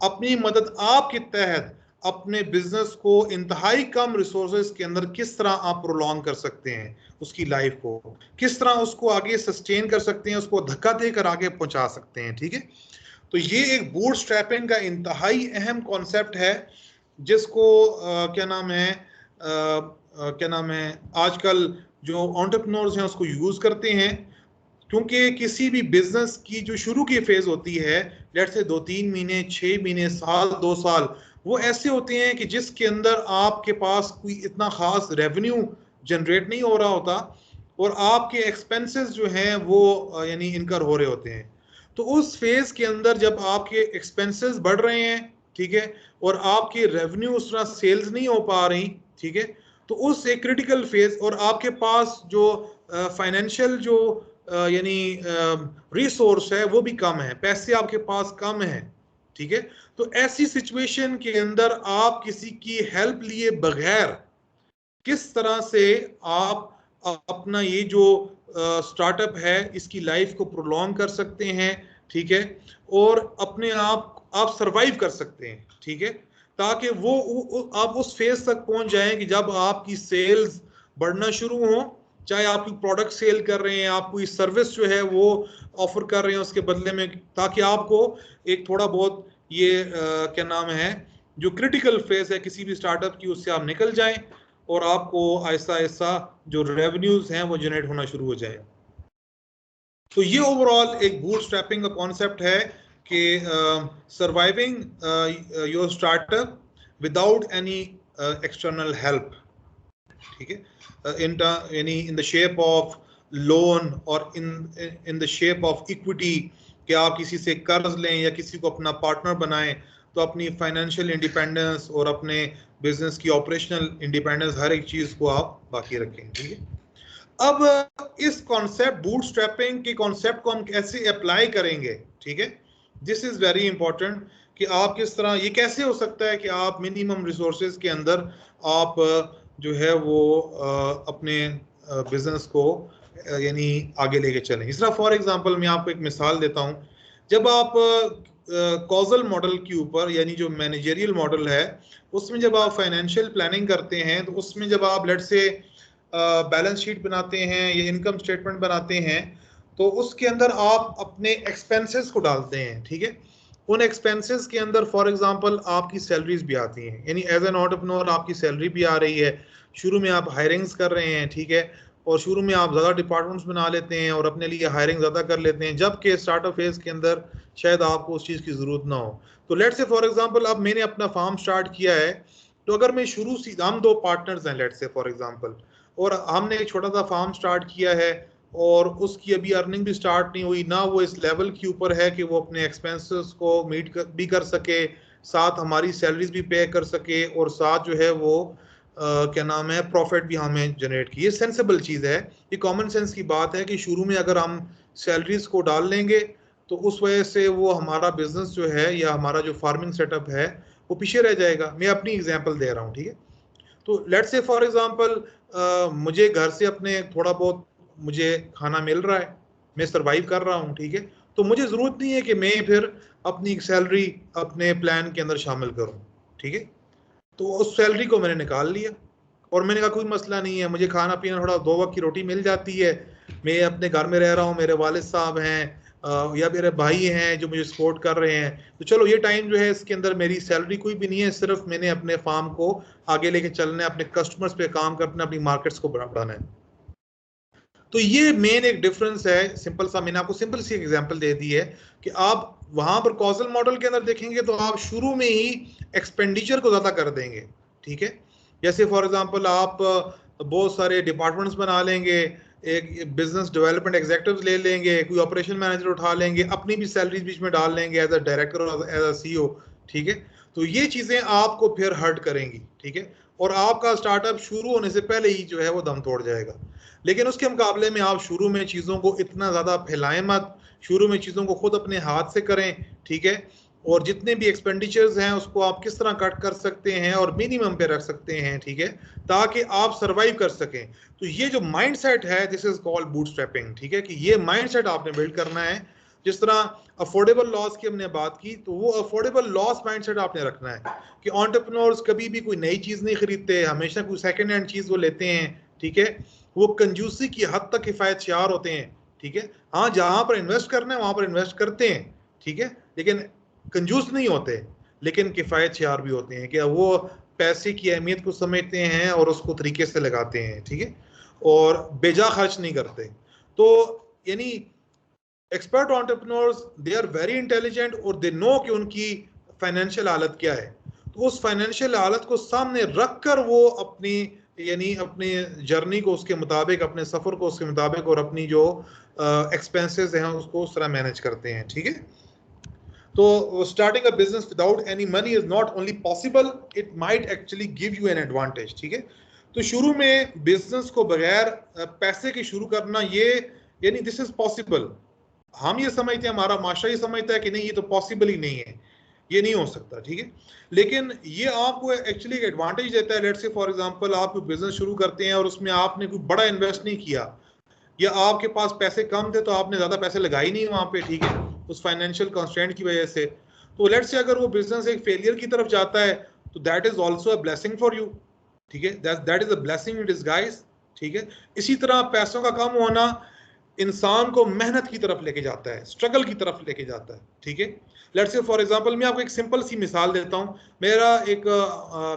अपनी मदद आपके तहत अपने बिजनेस को इंतहाई कम रिसोर्सेज के अंदर किस तरह आप प्रोलॉन्ग कर सकते हैं, उसकी लाइफ को किस तरह उसको आगे सस्टेन कर सकते हैं, उसको धक्का देकर आगे पहुंचा सकते हैं। ठीक है, तो ये एक बूटस्ट्रैपिंग का इंतहाई अहम कॉन्सेप्ट है जिसको क्या नाम है आजकल जो एंटरप्रेन्योर्स हैं उसको यूज करते हैं, क्योंकि किसी भी बिजनेस की जो शुरू की फेज होती है, लेट्स से 2-3 महीने, 6 महीने, साल, 2 साल, वो ऐसे होते हैं कि जिसके अंदर आपके पास कोई इतना खास रेवेन्यू जनरेट नहीं हो रहा होता और आपके एक्सपेंसेस जो हैं वो यानी इनकर हो रहे होते हैं। तो उस फेज के अंदर जब आपके एक्सपेंसेस बढ़ रहे हैं, ठीक है, और आपकी रेवेन्यू उस तरह सेल्स नहीं हो पा रही, ठीक है, तो उस एक क्रिटिकल फेज और आपके पास जो फाइनेंशियल जो यानी रिसोर्स है वो भी कम है, पैसे आपके पास कम है, ठीक है, तो ऐसी सिचुएशन के अंदर आप किसी की हेल्प लिए बगैर किस तरह से आप अपना ये जो स्टार्टअप है इसकी लाइफ को प्रोलॉन्ग कर सकते हैं, ठीक है, और अपने आप सरवाइव कर सकते हैं, ठीक है, ताकि वो आप उस फेज तक पहुंच जाएं कि जब आपकी सेल्स बढ़ना शुरू हो, चाहे आप कोई प्रोडक्ट सेल कर रहे हैं, आप कोई सर्विस जो है वो ऑफर कर रहे हैं उसके बदले में, ताकि आपको एक थोड़ा बहुत ये क्या नाम है जो क्रिटिकल फेज है किसी भी स्टार्टअप की उससे आप निकल जाएं और आपको ऐसा ऐसा जो रेवेन्यूज हैं वो जनरेट होना शुरू हो जाए। तो ये ओवरऑल एक बूटस्ट्रैपिंग का कॉन्सेप्ट है कि surviving your startup without any external help, ठीक है, यानी in the shape of loan और in the shape of equity, कि आप किसी से कर्ज लें या किसी को अपना पार्टनर बनाएं तो अपनी फाइनेंशियल इंडिपेंडेंस और अपने बिजनेस की ऑपरेशनल इंडिपेंडेंस हर एक चीज को आप बाकी रखें। ठीक है, अब इस कॉन्सेप्ट बूटस्ट्रैपिंग के कॉन्सेप्ट को हम कैसे अप्लाई करेंगे, ठीक है, दिस इज वेरी इंपॉर्टेंट कि आप किस तरह, ये कैसे हो सकता है कि आप मिनिमम रिसोर्सेज के अंदर आप जो है वो अपने बिजनेस को यानी आगे लेके चलें। इस तरह फॉर एग्जांपल मैं आपको एक मिसाल देता हूं, जब आप कॉजल मॉडल के ऊपर यानी जो मैनेजरियल मॉडल है उसमें जब आप फाइनेंशियल प्लानिंग करते हैं तो उसमें जब आप लेट्स से बैलेंस शीट बनाते हैं या इनकम स्टेटमेंट बनाते हैं तो उसके अंदर आप अपने एक्सपेंसेस को डालते हैं, ठीक है, उन एक्सपेंसेस के अंदर फॉर एग्जांपल आपकी सैलरीज भी आती हैं, यानी एज एन एंटरप्रेन्योर आपकी सैलरी भी आ रही है, शुरू में आप हायरिंग्स कर रहे हैं, ठीक है, और शुरू में आप ज़्यादा डिपार्टमेंट्स बना लेते हैं और अपने लिए हायरिंग ज़्यादा कर लेते हैं, जबकि स्टार्टअप फेज के अंदर शायद आपको उस चीज़ की ज़रूरत ना हो। तो लेट्स से फॉर एग्जांपल अब मैंने अपना फार्म स्टार्ट किया है, तो अगर मैं शुरू से, हम 2 पार्टनर्स हैं लेट्स से फॉर एग्जांपल, और हमने एक छोटा सा फार्म स्टार्ट किया है और उसकी अभी अर्निंग भी स्टार्ट नहीं हुई ना, वो इस लेवल के ऊपर है कि वो अपने एक्सपेंसेस को मीट भी कर सके, साथ हमारी सैलरीज भी पे कर सके और साथ जो है वो क्या नाम है प्रॉफिट भी हमें जनरेट की। ये सेंसिबल चीज़ है, ये कॉमन सेंस की बात है कि शुरू में अगर हम सैलरीज को डाल लेंगे तो उस वजह से वो हमारा बिजनेस जो है या हमारा जो फार्मिंग सेटअप है वो पीछे रह जाएगा। मैं अपनी एग्जांपल दे रहा हूँ, ठीक है, तो लेट्स से फॉर एग्जांपल मुझे घर से अपने थोड़ा बहुत मुझे खाना मिल रहा है, मैं सर्वाइव कर रहा हूँ, ठीक है, तो मुझे ज़रूरत नहीं है कि मैं फिर अपनी सैलरी अपने प्लान के अंदर शामिल करूँ, ठीक है, तो उस सैलरी को मैंने निकाल लिया और मैंने कहा कोई मसला नहीं है, मुझे खाना पीना थोड़ा 2 वक्त की रोटी मिल जाती है, मैं अपने घर में रह रहा हूँ, मेरे वालिद साहब हैं या मेरे भाई हैं जो मुझे सपोर्ट कर रहे हैं, तो चलो ये टाइम जो है इसके अंदर मेरी सैलरी कोई भी नहीं है, सिर्फ मैंने अपने फार्म को आगे लेके चलना है, अपने कस्टमर्स पे काम करना, अपनी मार्केट्स को बढ़ाना है। तो ये मेन एक डिफरेंस है, सिंपल सा, मैंने आपको सिंपल सी एग्जांपल दे दी है कि आप वहां पर कॉजल मॉडल के अंदर देखेंगे तो आप शुरू में ही एक्सपेंडिचर को ज्यादा कर देंगे, ठीक है, जैसे फॉर एग्जांपल आप बहुत सारे डिपार्टमेंट्स बना लेंगे, एक बिजनेस डेवलपमेंट एग्जीक्यूटिव ले लेंगे, कोई ऑपरेशन मैनेजर उठा लेंगे, अपनी भी सैलरीज बीच में डाल लेंगे एज अ डायरेक्टर और एज अ सीईओ, ठीक है, तो ये चीजें आपको फिर हर्ट करेंगी, ठीक है, और आपका स्टार्टअप शुरू होने से पहले ही जो है वो दम तोड़ जाएगा। लेकिन उसके मुकाबले में आप शुरू में चीज़ों को इतना ज़्यादा फैलाएं मत, शुरू में चीज़ों को खुद अपने हाथ से करें, ठीक है, और जितने भी एक्सपेंडिचर्स हैं उसको आप किस तरह कट कर सकते हैं और मिनिमम पे रख सकते हैं, ठीक है, ताकि आप सरवाइव कर सकें। तो ये जो माइंडसेट है, दिस इज कॉल्ड बूटस्ट्रैपिंग, ठीक है, कि ये माइंडसेट आपने बिल्ड करना है। जिस तरह अफोर्डेबल लॉस की हमने बात की, तो वो अफोर्डेबल लॉस माइंडसेट आपने रखना है कि एंटरप्रेन्योर्स कभी भी कोई नई चीज नहीं खरीदते, हमेशा कोई सेकंड हैंड चीज वो लेते हैं, ठीक है। वो कंजूसी की हद तक किफायतशार होते हैं, ठीक है। हाँ, जहां पर इन्वेस्ट करना है वहां पर इन्वेस्ट करते हैं, ठीक है, लेकिन कंजूस नहीं होते, लेकिन किफायतशार भी होते हैं कि वो पैसे की अहमियत को समझते हैं और उसको तरीके से लगाते हैं, ठीक है, और बेजा खर्च नहीं करते। तो यानी expert entrepreneurs they are very intelligent और दे नो कि उनकी फाइनेंशियल हालत क्या है। तो उस फाइनेंशियल हालत को सामने रखकर वो अपनी यानी अपनी जर्नी को उसके मुताबिक, अपने सफर को उसके मुताबिक और अपनी जो एक्सपेंसेस हैं उसको उस तरह मैनेज करते हैं, ठीक है। तो starting a business without any money is not only possible, it might actually give you an advantage, ठीक है। तो शुरू में बिजनेस को बगैर पैसे के शुरू करना, ये यानी दिस इज पॉसिबल। हम ये समझते हैं, हमारा माशरा ये समझता है कि नहीं, ये तो पॉसिबल ही नहीं है, ये नहीं हो सकता, ठीक है। लेकिन ये आपको एक्चुअली एक एडवांटेज देता है। लेट्स से फॉर एग्जांपल आप बिजनेस शुरू करते हैं और उसमें आपने कोई बड़ा इन्वेस्ट नहीं किया, या आपके पास पैसे कम थे तो आपने ज्यादा पैसे लगाए नहीं वहां पे, ठीक है, उस फाइनेंशियल कंस्ट्रेंट की वजह से। तो लेट्स से अगर वो बिजनेस एक फेलियर की तरफ जाता है, तो that is also a blessing for you, ठीक है, that is a blessing in disguise, ठीक है। इसी तरह पैसों का कम होना इंसान को मेहनत की तरफ लेके जाता है, स्ट्रगल की तरफ लेके जाता है, ठीक है। लेट्स से फॉर एग्जांपल मैं आपको एक सिंपल सी मिसाल देता हूँ। मेरा एक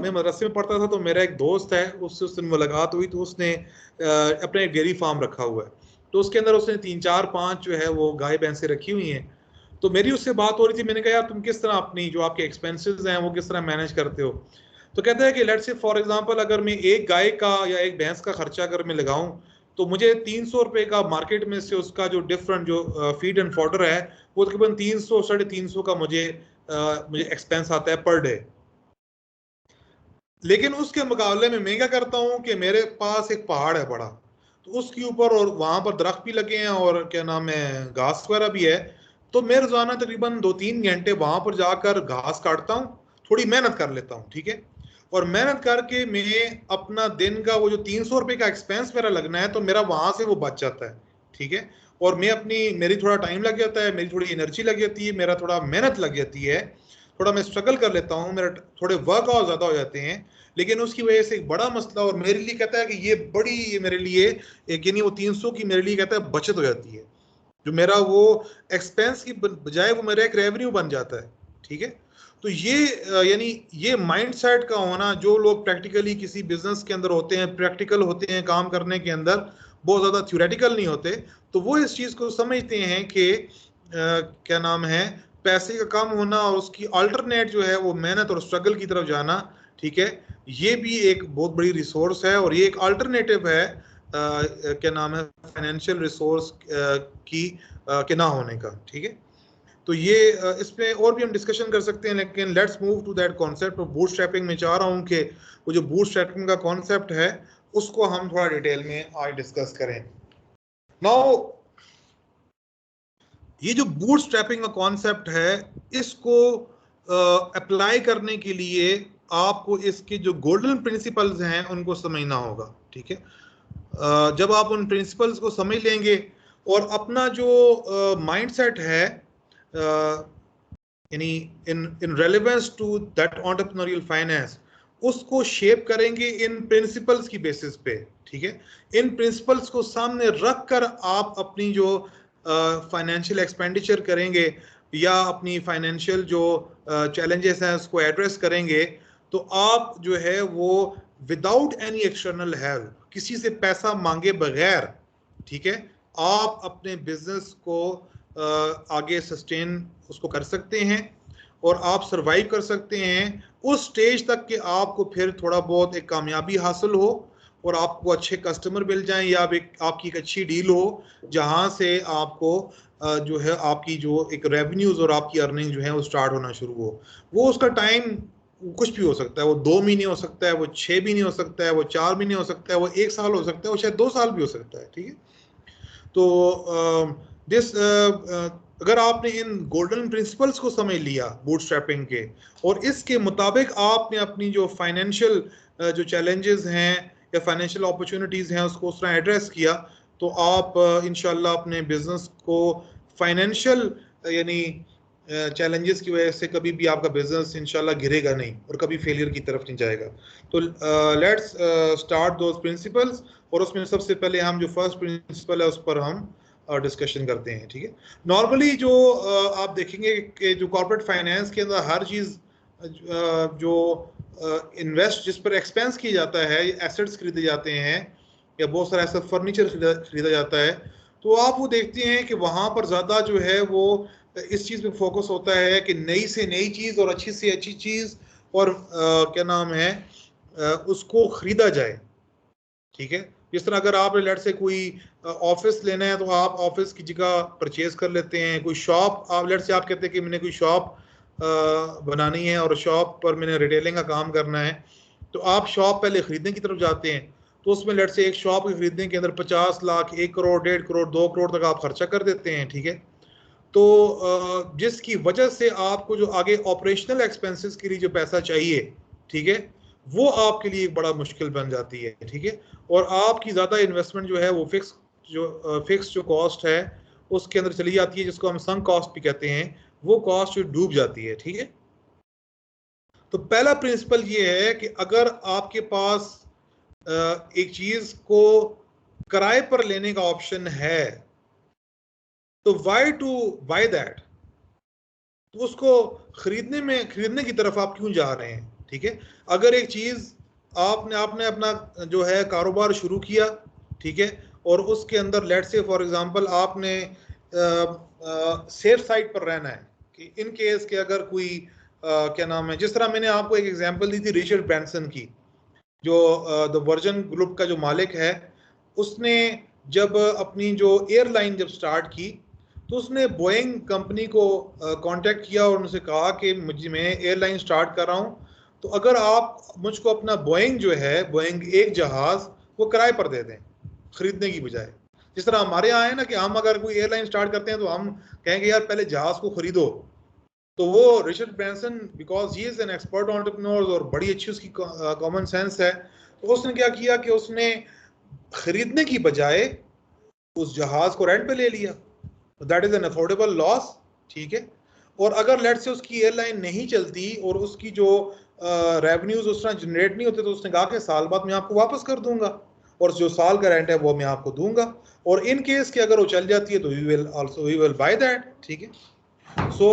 मैं मदरसे में पढ़ता था, तो मेरा एक दोस्त है, उससे उस दिन मुलाकात हुई, तो उसने अपने डेयरी फार्म रखा हुआ है। तो उसके अंदर उसने 3 4 5 जो है वो गाय भैंसें रखी हुई हैं। तो मेरी उससे बात हो रही थी, मैंने कहा यार तुम किस तरह अपनी जो आपके एक्सपेंसेस हैं वो किस तरह मैनेज करते हो। तो कहता है कि लेट्स से फॉर एग्जांपल अगर मैं एक गाय का या एक भैंस का खर्चा अगर मैं लगाऊं, तो मुझे 300 रुपए का मार्केट में से उसका जो डिफरेंट जो फीड एंड फॉडर है, वो तकरीबन 300 350 का मुझे एक्सपेंस आता है पर डे। लेकिन उसके मुकाबले में मैं क्या करता हूँ कि मेरे पास एक पहाड़ है बड़ा, तो उसके ऊपर और वहां पर दरख्त भी लगे हैं और क्या नाम है घास वगैरह भी है। तो मैं रोजाना तकरीबन 2 3 घंटे वहां पर जाकर घास काटता हूँ, थोड़ी मेहनत कर लेता हूँ, ठीक है। और मेहनत करके मैं अपना दिन का वो जो 300 रुपए का एक्सपेंस मेरा लगना है, तो मेरा वहां से वो बच जाता है, ठीक है। और मैं अपनी मेरी थोड़ा टाइम लग जाता है, मेरी थोड़ी एनर्जी लग जाती है, मेरा थोड़ा मेहनत लग जाती है, थोड़ा मैं स्ट्रगल कर लेता हूँ, मेरा थोड़े वर्क आवर ज्यादा हो जाते हैं। लेकिन उसकी वजह से एक बड़ा मसला, और मेरे लिए कहता है कि ये मेरे लिए एक यानी वो 300 की मेरे लिए कहता है बचत हो जाती है, जो मेरा वो एक्सपेंस की बजाय वो मेरा एक रेवेन्यू बन जाता है, ठीक है। तो ये यानी ये माइंडसेट का होना, जो लोग प्रैक्टिकली किसी बिजनेस के अंदर होते हैं, प्रैक्टिकल होते हैं काम करने के अंदर, बहुत ज्यादा थ्योरेटिकल नहीं होते, तो वो इस चीज को समझते हैं कि क्या नाम है, पैसे का कम होना और उसकी अल्टरनेट जो है वो मेहनत और स्ट्रगल की तरफ जाना, ठीक है, ये भी एक बहुत बड़ी रिसोर्स है और ये एक अल्टरनेटिव है क्या नाम है फाइनेंशियल रिसोर्स की के ना होने का, ठीक है। तो ये इसमें और भी हम डिस्कशन कर सकते हैं, लेकिन let's move to that concept of bootstrapping. मैं चाह रहा हूं कि वो जो बूटस्ट्रैपिंग का कॉन्सेप्ट है उसको हम थोड़ा डिटेल में आज डिस्कस करें। नाउ ये जो बूटस्ट्रैपिंग का कॉन्सेप्ट है, इसको अप्लाई करने के लिए आपको इसके जो गोल्डन प्रिंसिपल्स हैं उनको समझना होगा, ठीक है। जब आप उन प्रिंसिपल्स को समझ लेंगे और अपना जो माइंडसेट है यानी in in relevance to that entrepreneurial finance, उसको शेप करेंगे इन प्रिंसिपल्स की बेसिस पे, ठीक है। इन प्रिंसिपल्स को सामने रख कर आप अपनी जो फाइनेंशियल एक्सपेंडिचर करेंगे या अपनी फाइनेंशियल जो चैलेंजेस हैं उसको एड्रेस करेंगे, तो आप जो है वो विदाउट एनी एक्सटर्नल हेल्प, किसी से पैसा मांगे बगैर, ठीक है, आप अपने बिजनेस को आगे सस्टेन उसको कर सकते हैं और आप सरवाइव कर सकते हैं उस स्टेज तक कि आपको फिर थोड़ा बहुत एक कामयाबी हासिल हो और आपको अच्छे कस्टमर मिल जाएं या आपकी एक अच्छी डील हो जहां से आपको जो है आपकी जो एक रेवेन्यूज और आपकी अर्निंग जो है वो स्टार्ट होना शुरू हो। वो उसका टाइम कुछ भी हो सकता है, वो 2 महीने हो सकता है, वो 6 महीने हो सकता है, वो 4 महीने हो सकता है, वो 1 साल हो सकता है, वो शायद 2 साल भी हो सकता है, ठीक है। तो दिस अगर आपने इन गोल्डन प्रिंसिपल्स को समझ लिया बूटस्ट्रैपिंग के, और इसके मुताबिक आपने अपनी जो फाइनेंशियल जो चैलेंजेस हैं या फाइनेंशियल अपॉर्चुनिटीज हैं उसको उस तरह एड्रेस किया, तो आप इंशाल्लाह अपने बिजनेस को फाइनेंशियल यानी चैलेंजेस की वजह से कभी भी आपका बिजनेस इंशाल्लाह गिरेगा नहीं और कभी फेलियर की तरफ नहीं जाएगा। तो लेट्स स्टार्ट दोज प्रिंसिपल्स, और उसमें सबसे पहले हम जो फर्स्ट प्रिंसिपल है उस पर हम डिस्कशन करते हैं। ठीक है, नॉर्मली जो आप देखेंगे कि जो कॉर्पोरेट फाइनेंस के अंदर हर चीज़ जो इन्वेस्ट जिस पर एक्सपेंस किया जाता है, एसेट्स खरीदे जाते हैं या बहुत सारा ऐसा फर्नीचर खरीदा जाता है, तो आप वो देखते हैं कि वहाँ पर ज़्यादा जो है वो इस चीज़ पे फोकस होता है कि नई से नई चीज़ और अच्छी से अच्छी चीज़ और क्या नाम है उसको खरीदा जाए। ठीक है, जिस तरह अगर आप लेट से कोई ऑफिस लेना है तो आप ऑफिस की जगह परचेज कर लेते हैं। कोई शॉप आप लेट से आप कहते हैं कि मैंने कोई शॉप बनानी है और शॉप पर मैंने रिटेलिंग का काम करना है, तो आप शॉप पहले खरीदने की तरफ जाते हैं। तो उसमें लेट से एक शॉप खरीदने के अंदर 50 लाख, 1 करोड़, 1.5 करोड़, 2 करोड़ तक आप खर्चा कर देते हैं। ठीक है, तो जिसकी वजह से आपको जो आगे ऑपरेशनल एक्सपेंसेस के लिए जो पैसा चाहिए, ठीक है, वो आपके लिए एक बड़ा मुश्किल बन जाती है। ठीक है, और आपकी ज़्यादा इन्वेस्टमेंट जो है वो फिक्स जो कॉस्ट है उसके अंदर चली जाती है, जिसको हम संक कॉस्ट भी कहते हैं, वो कॉस्ट जो डूब जाती है। ठीक है, तो पहला प्रिंसिपल ये है कि अगर आपके पास एक चीज़ को किराए पर लेने का ऑप्शन है तो वाई दैट, तो उसको खरीदने की तरफ आप क्यों जा रहे हैं। ठीक है, अगर एक चीज़ आपने अपना जो है कारोबार शुरू किया, ठीक है, और उसके अंदर लेट से फॉर एग्जांपल आपने सेफ साइड पर रहना है कि इन केस के अगर कोई क्या नाम है, जिस तरह मैंने आपको एक एग्जांपल दी थी रिचर्ड ब्रांसन की, जो द वर्जन ग्रुप का जो मालिक है, उसने जब अपनी जो एयरलाइन जब स्टार्ट की तो उसने बोइंग कंपनी को कांटेक्ट किया और उनसे कहा कि मैं एयरलाइन स्टार्ट कर रहा हूँ, तो अगर आप मुझको अपना बोइंग जो है, बोइंग एक जहाज़ वो किराए पर दे दें खरीदने की बजाय। जिस तरह हमारे यहाँ है ना कि हम अगर कोई एयरलाइन स्टार्ट करते हैं तो हम कहेंगे यार पहले जहाज़ को खरीदो, तो वो Richard Branson because he is an expert entrepreneur और बड़ी अच्छी उसकी कॉमन सेंस है, तो उसने क्या किया कि उसने खरीदने की बजाय उस जहाज को रेंट पे ले लिया। That is an affordable loss. ठीक है, और अगर लेट से उसकी एयरलाइन नहीं चलती और उसकी जो रेवेन्यूज उस तरह जनरेट नहीं होते, तो उसने कहा कि साल बाद मैं आपको वापस कर दूंगा और जो साल का रेंट है वो मैं आपको दूंगा, और इन केस कि अगर वो चल जाती है तो वी विल बाय दैट। ठीक है, so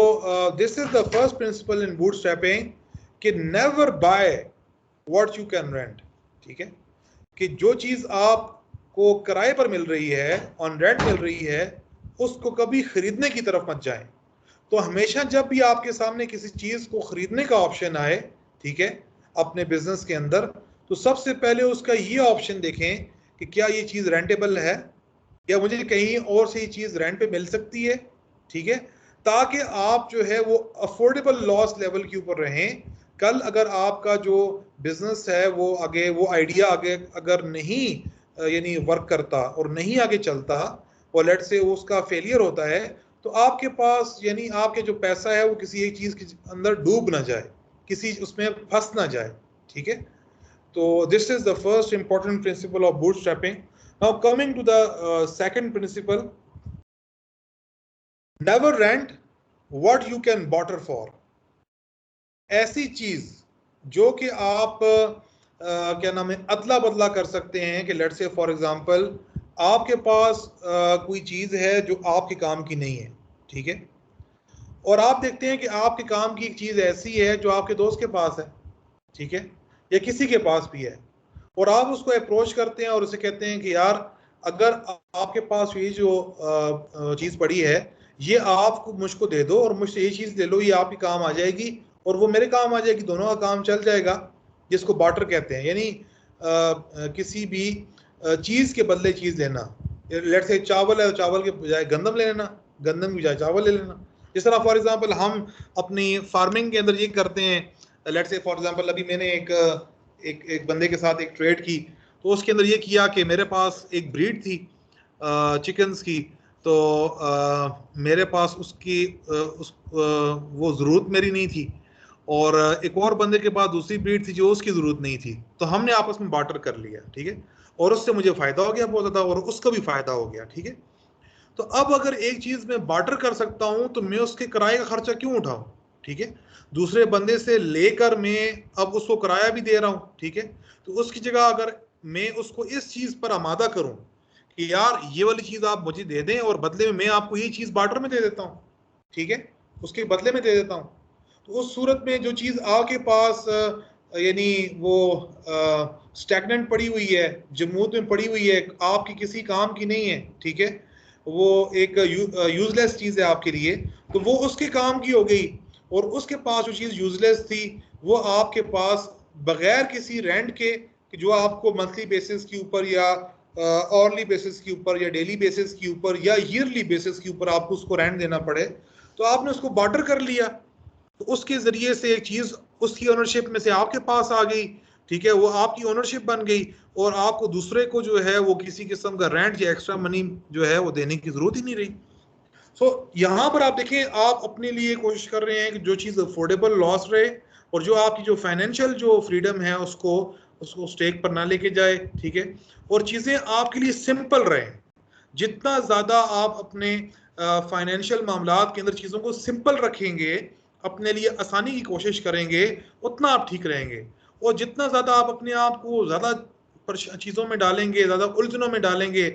this is the first principle in bootstrapping कि never buy what you can rent। ठीक है, कि जो चीज आपको किराए पर मिल रही है, ऑन रेंट मिल रही है, उसको कभी खरीदने की तरफ मत जाएं। तो हमेशा जब भी आपके सामने किसी चीज को खरीदने का ऑप्शन आए, ठीक है, अपने बिजनेस के अंदर, तो सबसे पहले उसका ये ऑप्शन देखें कि क्या ये चीज रेंटेबल है या मुझे कहीं और से ये चीज रेंट पे मिल सकती है। ठीक है, ताकि आप जो है वो अफोर्डेबल लॉस लेवल के ऊपर रहें। कल अगर आपका जो बिजनेस है वो आगे, वो आइडिया आगे अगर नहीं यानी वर्क करता और नहीं आगे चलता और लेट से उसका फेलियर होता है, तो आपके पास यानी आपके जो पैसा है वो किसी एक चीज के अंदर डूब ना जाए, किसी उसमें फंस ना जाए। ठीक है, तो this is the first important principle of bootstrapping. Now coming to the second principle, never rent what you can barter for। ऐसी चीज जो कि आप क्या नाम है अदला बदला कर सकते हैं, कि लेट से फॉर एग्जांपल आपके पास कोई चीज है जो आपके काम की नहीं है। ठीक है, और आप देखते हैं कि आपके काम की एक चीज ऐसी है जो आपके दोस्त के पास है, ठीक है, या किसी के पास भी है, और आप उसको अप्रोच करते हैं और उसे कहते हैं कि यार अगर आपके पास ये जो चीज़ पड़ी है ये आप मुझको दे दो और मुझसे ये चीज़ ले लो, ये आपके काम आ जाएगी और वो मेरे काम आ जाएगी, दोनों का काम चल जाएगा, जिसको बार्टर कहते हैं। यानी किसी भी चीज़ के बदले चीज़ लेना। लेट से चावल है तो चावल के बजाय गंदम ले लेना, गंदम की बजाय चावल ले लेना। जिस तरह फॉर एग्जांपल हम अपनी फार्मिंग के अंदर ये करते हैं, लेट से फॉर एग्जांपल अभी मैंने एक बंदे के साथ एक ट्रेड की, तो उसके अंदर ये किया कि मेरे पास एक ब्रीड थी चिकन्स की, तो मेरे पास उसकी वो ज़रूरत मेरी नहीं थी, और एक और बंदे के पास दूसरी ब्रीड थी जो उसकी ज़रूरत नहीं थी, तो हमने आपस में बार्टर कर लिया, ठीक है, और उससे मुझे फ़ायदा हो गया बहुत ज़्यादा, और उसका भी फ़ायदा हो गया, ठीक है। तो अब अगर एक चीज़ मैं बार्टर कर सकता हूँ तो मैं उसके किराए का खर्चा क्यों उठाऊँ, ठीक है। दूसरे बंदे से लेकर मैं अब उसको किराया भी दे रहा हूँ, ठीक है। तो उसकी जगह अगर मैं उसको इस चीज़ पर आमादा करूँ कि यार ये वाली चीज़ आप मुझे दे दें और बदले में मैं आपको ये चीज़ बार्टर में दे देता हूँ, ठीक है, उसके बदले में दे देता हूँ, तो उस सूरत में जो चीज़ आपके पास यानी वो स्टैगनेंट पड़ी हुई है, जमूद में पड़ी हुई है, आपकी किसी काम की नहीं है, ठीक है, वो एक यूजलेस चीज़ है आपके लिए, तो वो उसके काम की हो गई, और उसके पास जो चीज़ यूजलेस थी वो आपके पास बगैर किसी रेंट के, जो आपको मंथली बेसिस के ऊपर या ऑर्ली बेसिस के ऊपर या डेली बेसिस के ऊपर या ईयरली बेसिस के ऊपर आपको उसको रेंट देना पड़े, तो आपने उसको बार्टर कर लिया, तो उसके जरिए से एक चीज उसकी ओनरशिप में से आपके पास आ गई, ठीक है, वो आपकी ओनरशिप बन गई, और आपको दूसरे को जो है वो किसी किस्म का रेंट या एक्स्ट्रा मनी जो है वो देने की जरूरत ही नहीं रही। सो यहाँ पर आप देखें, आप अपने लिए कोशिश कर रहे हैं कि जो चीज़ अफोर्डेबल लॉस रहे, और जो आपकी जो फाइनेंशियल जो फ्रीडम है उसको उसको स्टेक पर ना लेके जाए, ठीक है, और चीज़ें आपके लिए सिंपल रहे। जितना ज़्यादा आप अपने फाइनेंशियल मामलात के अंदर चीज़ों को सिंपल रखेंगे, अपने लिए आसानी की कोशिश करेंगे, उतना आप ठीक रहेंगे, और जितना ज़्यादा आप अपने आप को ज़्यादा चीज़ों में डालेंगे, ज़्यादा उलझनों में डालेंगे,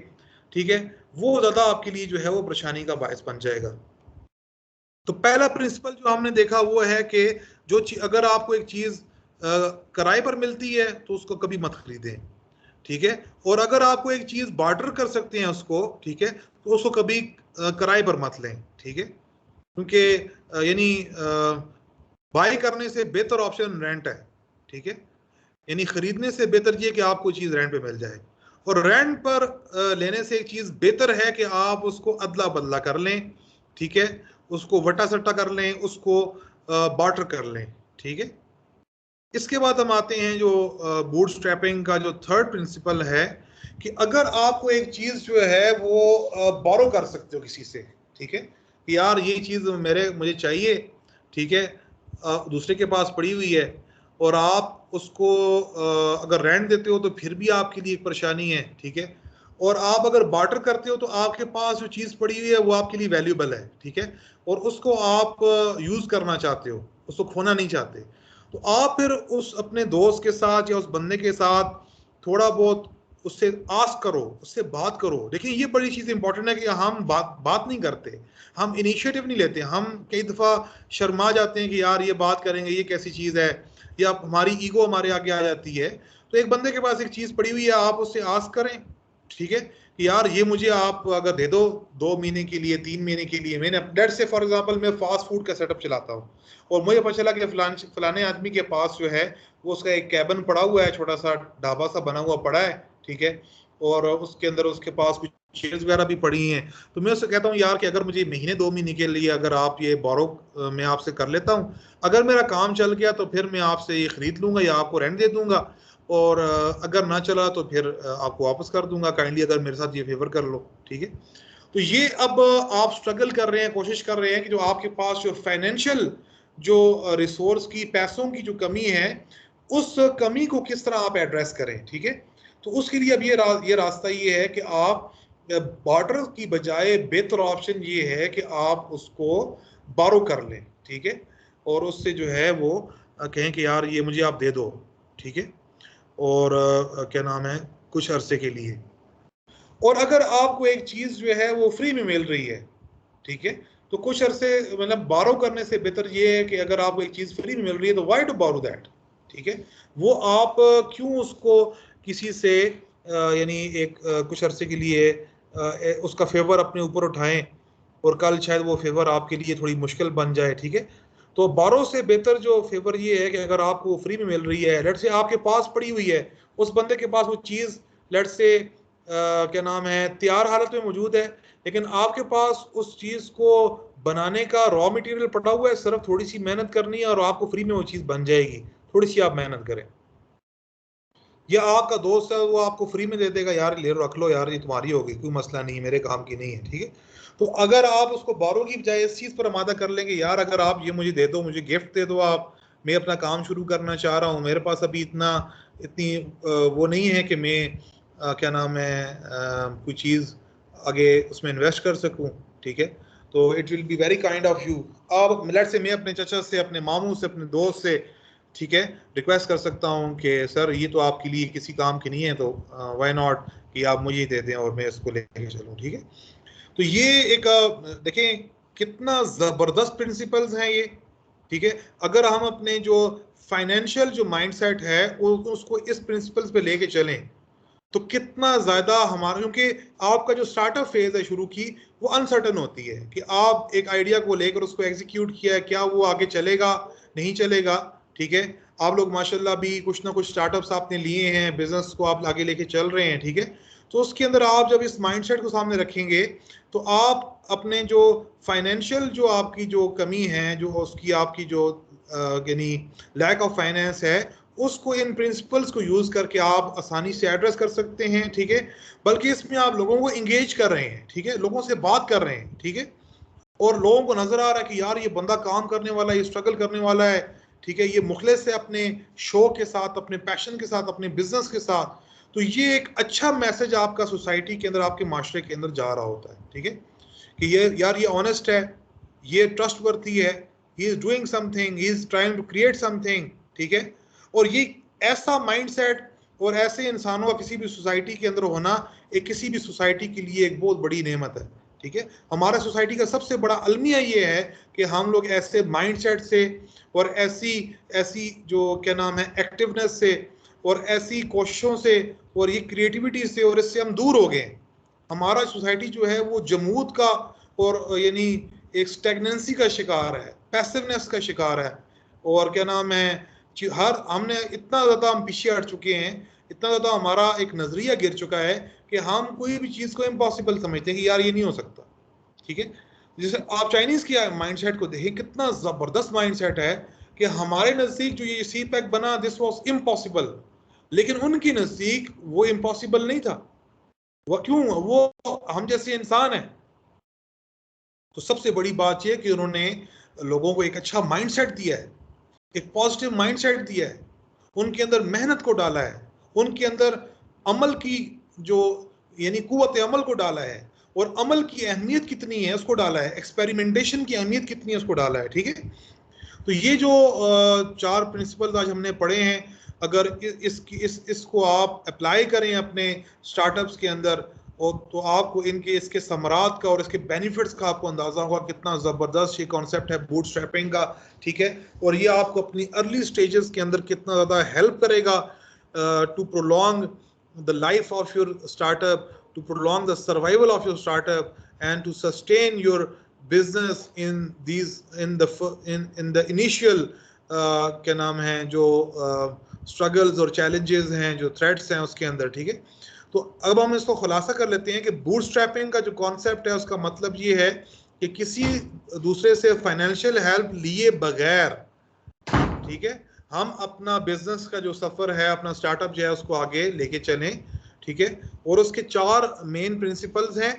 ठीक है, वो ज़्यादा आपके लिए जो है वो परेशानी का बायस बन जाएगा। तो पहला प्रिंसिपल जो हमने देखा वो है कि अगर आपको एक चीज़ किराए पर मिलती है तो उसको कभी मत खरीदें, ठीक है, और अगर आपको एक चीज़ बार्टर कर सकते हैं उसको, ठीक है, तो उसको कभी किराए पर मत लें, ठीक है, क्योंकि यानी बाय करने से बेहतर ऑप्शन रेंट है, ठीक है, यानी खरीदने से बेहतर ये कि आपको चीज़ रेंट पे मिल जाए, और रेंट पर लेने से एक चीज़ बेहतर है कि आप उसको अदला बदला कर लें, ठीक है, उसको वटा सट्टा कर लें, उसको बार्टर कर लें, ठीक है। इसके बाद हम आते हैं जो बूट स्ट्रैपिंग का जो थर्ड प्रिंसिपल है, कि अगर आपको एक चीज़ जो है वो बोरो कर सकते हो किसी से, ठीक है, कि यार ये चीज़ मुझे चाहिए, ठीक है, दूसरे के पास पड़ी हुई है, और आप उसको अगर रेंट देते हो तो फिर भी आपके लिए एक परेशानी है, ठीक है, और आप अगर बार्टर करते हो तो आपके पास जो चीज़ पड़ी हुई है वो आपके लिए वैल्यूएबल है, ठीक है, और उसको आप यूज़ करना चाहते हो, उसको खोना नहीं चाहते, तो आप फिर उस अपने दोस्त के साथ या उस बंदे के साथ थोड़ा बहुत उससे आस्क करो, उससे बात करो। देखिए ये बड़ी चीज़ इंपॉर्टेंट है कि हम बात नहीं करते, हम इनिशिएटिव नहीं लेते, हम कई दफ़ा शर्मा जाते हैं कि यार ये बात करेंगे, ये कैसी चीज़ है, या हमारी ईगो हमारे आगे आ जाती है। तो एक बंदे के पास एक चीज़ पड़ी हुई है, आप उससे आस्क करें, ठीक है, कि यार ये मुझे आप अगर दे दो 2 महीने के लिए, 3 महीने के लिए। मैंने डेट से फॉर एग्जांपल मैं फास्ट फूड का सेटअप चलाता हूँ, और मुझे पता चला कि फलाने आदमी के पास जो है वो उसका एक कैबिन पड़ा हुआ है, छोटा सा ढाबा सा बना हुआ पड़ा है, ठीक है, और उसके अंदर उसके पास कुछ चेयर्स वगैरह भी पड़ी हैं। तो मैं उससे कहता हूँ यार कि अगर मुझे महीने 2 महीने के लिए अगर आप ये बोरो मैं आपसे कर लेता हूँ, अगर मेरा काम चल गया तो फिर मैं आपसे ये खरीद लूंगा या आपको रेंट दे दूंगा, और अगर ना चला तो फिर आपको वापस कर दूंगा, काइंडली अगर मेरे साथ ये फेवर कर लो, ठीक है। तो ये अब आप स्ट्रगल कर रहे हैं, कोशिश कर रहे हैं कि जो आपके पास जो फाइनेंशियल जो रिसोर्स की, पैसों की जो कमी है, उस कमी को किस तरह आप एड्रेस करें, ठीक है। तो उसके लिए अब ये रास्ता ये है कि आप बार्टर की बजाय बेहतर ऑप्शन ये है कि आप उसको बारो कर लें, ठीक है, और उससे जो है वो कहें कि यार ये मुझे आप दे दो, ठीक है, और क्या नाम है, कुछ अरसे के लिए। और अगर आपको एक चीज़ जो है वो फ्री में मिल रही है, ठीक है, तो कुछ अरसे मतलब बारो करने से बेहतर ये है कि अगर आपको एक चीज़ फ्री में मिल रही है तो वाई टू बारो दैट, ठीक है, वो आप क्यों उसको किसी से यानी एक कुछ अरसे के लिए उसका फेवर अपने ऊपर उठाएं, और कल शायद वो फेवर आपके लिए थोड़ी मुश्किल बन जाए, ठीक है। तो बारो से बेहतर जो फेवर ये है कि अगर आपको फ्री में मिल रही है, लेट से आपके पास पड़ी हुई है, उस बंदे के पास वो चीज़ लेट से क्या नाम है तैयार हालत में मौजूद है, लेकिन आपके पास उस चीज़ को बनाने का रॉ मटेरियल पड़ा हुआ है, सिर्फ थोड़ी सी मेहनत करनी है और आपको फ्री में वो चीज़ बन जाएगी, थोड़ी सी आप मेहनत करें। या आपका दोस्त है वो आपको फ्री में दे देगा, यार ले रख लो यार, ये तुम्हारी होगी, कोई मसला नहीं, मेरे काम की नहीं है, ठीक है। तो अगर आप उसको बारो की बजाय इस चीज पर आमादा कर लेंगे, यार अगर आप ये मुझे दे दो, मुझे गिफ्ट दे दो आप, मैं अपना काम शुरू करना चाह रहा हूँ, मेरे पास अभी इतनी वो नहीं है कि मैं क्या नाम है कोई चीज आगे उसमें इन्वेस्ट कर सकूं, ठीक है। तो it will be very kind of you. अब लेट्स से मैं अपने चचा से, अपने मामू से, अपने दोस्त से, ठीक है, रिक्वेस्ट कर सकता हूँ कि सर ये तो आपके लिए किसी काम की नहीं है, तो व्हाई नॉट कि आप मुझे दे दें और मैं इसको लेके चलूँ, ठीक है। तो ये एक देखें कितना जबरदस्त प्रिंसिपल्स हैं ये, ठीक है। अगर हम अपने जो फाइनेंशियल जो माइंडसेट है उसको इस प्रिंसिपल्स पे लेके चलें तो कितना ज्यादा हमारा, क्योंकि आपका जो स्टार्टअप फेज है शुरू की, वो अनसर्टन होती है कि आप एक आइडिया को लेकर उसको एग्जीक्यूट किया है, क्या वो आगे चलेगा नहीं चलेगा, ठीक है। आप लोग माशाल्लाह भी कुछ ना कुछ स्टार्टअप्स आपने लिए हैं, बिजनेस को आप आगे लेके चल रहे हैं, ठीक है। तो उसके अंदर आप जब इस माइंडसेट को सामने रखेंगे तो आप अपने जो फाइनेंशियल जो आपकी जो कमी है, जो उसकी आपकी जो यानी लैक ऑफ फाइनेंस है, उसको इन प्रिंसिपल्स को यूज करके आप आसानी से एड्रेस कर सकते हैं, ठीक है। बल्कि इसमें आप लोगों को इंगेज कर रहे हैं, ठीक है, लोगों से बात कर रहे हैं, ठीक है, और लोगों को नजर आ रहा है कि यार ये बंदा काम करने वाला है, ये स्ट्रगल करने वाला है, ठीक है, ये मुखलिस है अपने शो के साथ, अपने पैशन के साथ, अपने बिजनेस के साथ। तो ये एक अच्छा मैसेज आपका सोसाइटी के अंदर, आपके माशरे के अंदर जा रहा होता है, ठीक है, कि ये यार ये ऑनेस्ट है, ये ट्रस्ट वर्दी है, he is doing something, he is trying to create something, ठीक है। और ये ऐसा माइंडसेट और ऐसे इंसानों का किसी भी सोसाइटी के अंदर होना एक किसी भी सोसाइटी के लिए एक बहुत बड़ी नेमत है, ठीक है। हमारा सोसाइटी का सबसे बड़ा अलमिया ये है कि हम लोग ऐसे माइंडसेट से और ऐसी ऐसी जो क्या नाम है एक्टिवनेस से और ऐसी कोशिशों से और ये क्रिएटिविटी से और इससे हम दूर हो गए। हमारा सोसाइटी जो है वो जमूद का और यानी एक स्टेगनेंसी का शिकार है, पैसिवनेस का शिकार है, और क्या नाम है हर हमने इतना ज़्यादा हम पीछे हट चुके हैं, इतना ज़्यादा हमारा एक नज़रिया गिर चुका है कि हम कोई भी चीज़ को इम्पॉसिबल समझते हैं कि यार ये नहीं हो सकता, ठीक है। जैसे आप चाइनीज़ की माइंडसेट को देखें, कितना ज़बरदस्त माइंडसेट है कि हमारे नज़दीक जो ये सी पैक बना, दिस वॉज इम्पॉसिबल, लेकिन उनके नज़दीक वो इम्पॉसिबल नहीं था। वो क्यों? वो हम जैसे इंसान हैं। तो सबसे बड़ी बात यह कि उन्होंने लोगों को एक अच्छा माइंडसेट दिया है, एक पॉजिटिव माइंडसेट दिया है, उनके अंदर मेहनत को डाला है, उनके अंदर अमल की जो यानी कुव्वत अमल को डाला है, और अमल की अहमियत कितनी है उसको डाला है, एक्सपेरिमेंटेशन की अहमियत कितनी है उसको डाला है, ठीक है। तो ये जो चार प्रिंसिपल्स आज हमने पढ़े हैं, अगर इसको आप अप्लाई करें अपने स्टार्टअप्स के अंदर, और तो आपको इनके इसके समरात का और इसके बेनिफिट्स का आपको अंदाजा होगा कितना ज़बरदस्त ये कॉन्सेप्ट है बूटस्ट्रैपिंग का, ठीक है। और ये आपको अपनी अर्ली स्टेजेस के अंदर कितना ज़्यादा हेल्प करेगा to prolong the life of your startup, to prolong the survival of your startup, and to sustain your business in these in the initial क्या नाम है जो struggles और challenges हैं, जो threats हैं उसके अंदर, ठीक है। तो अब हम इसको खुलासा कर लेते हैं कि बूटस्ट्रैपिंग का जो कॉन्सेप्ट है उसका मतलब ये है कि किसी दूसरे से फाइनेंशियल हेल्प लिए बगैर, ठीक है, हम अपना बिजनेस का जो सफर है, अपना स्टार्टअप जो है उसको आगे लेके चलें, ठीक है। और उसके चार मेन प्रिंसिपल्स हैं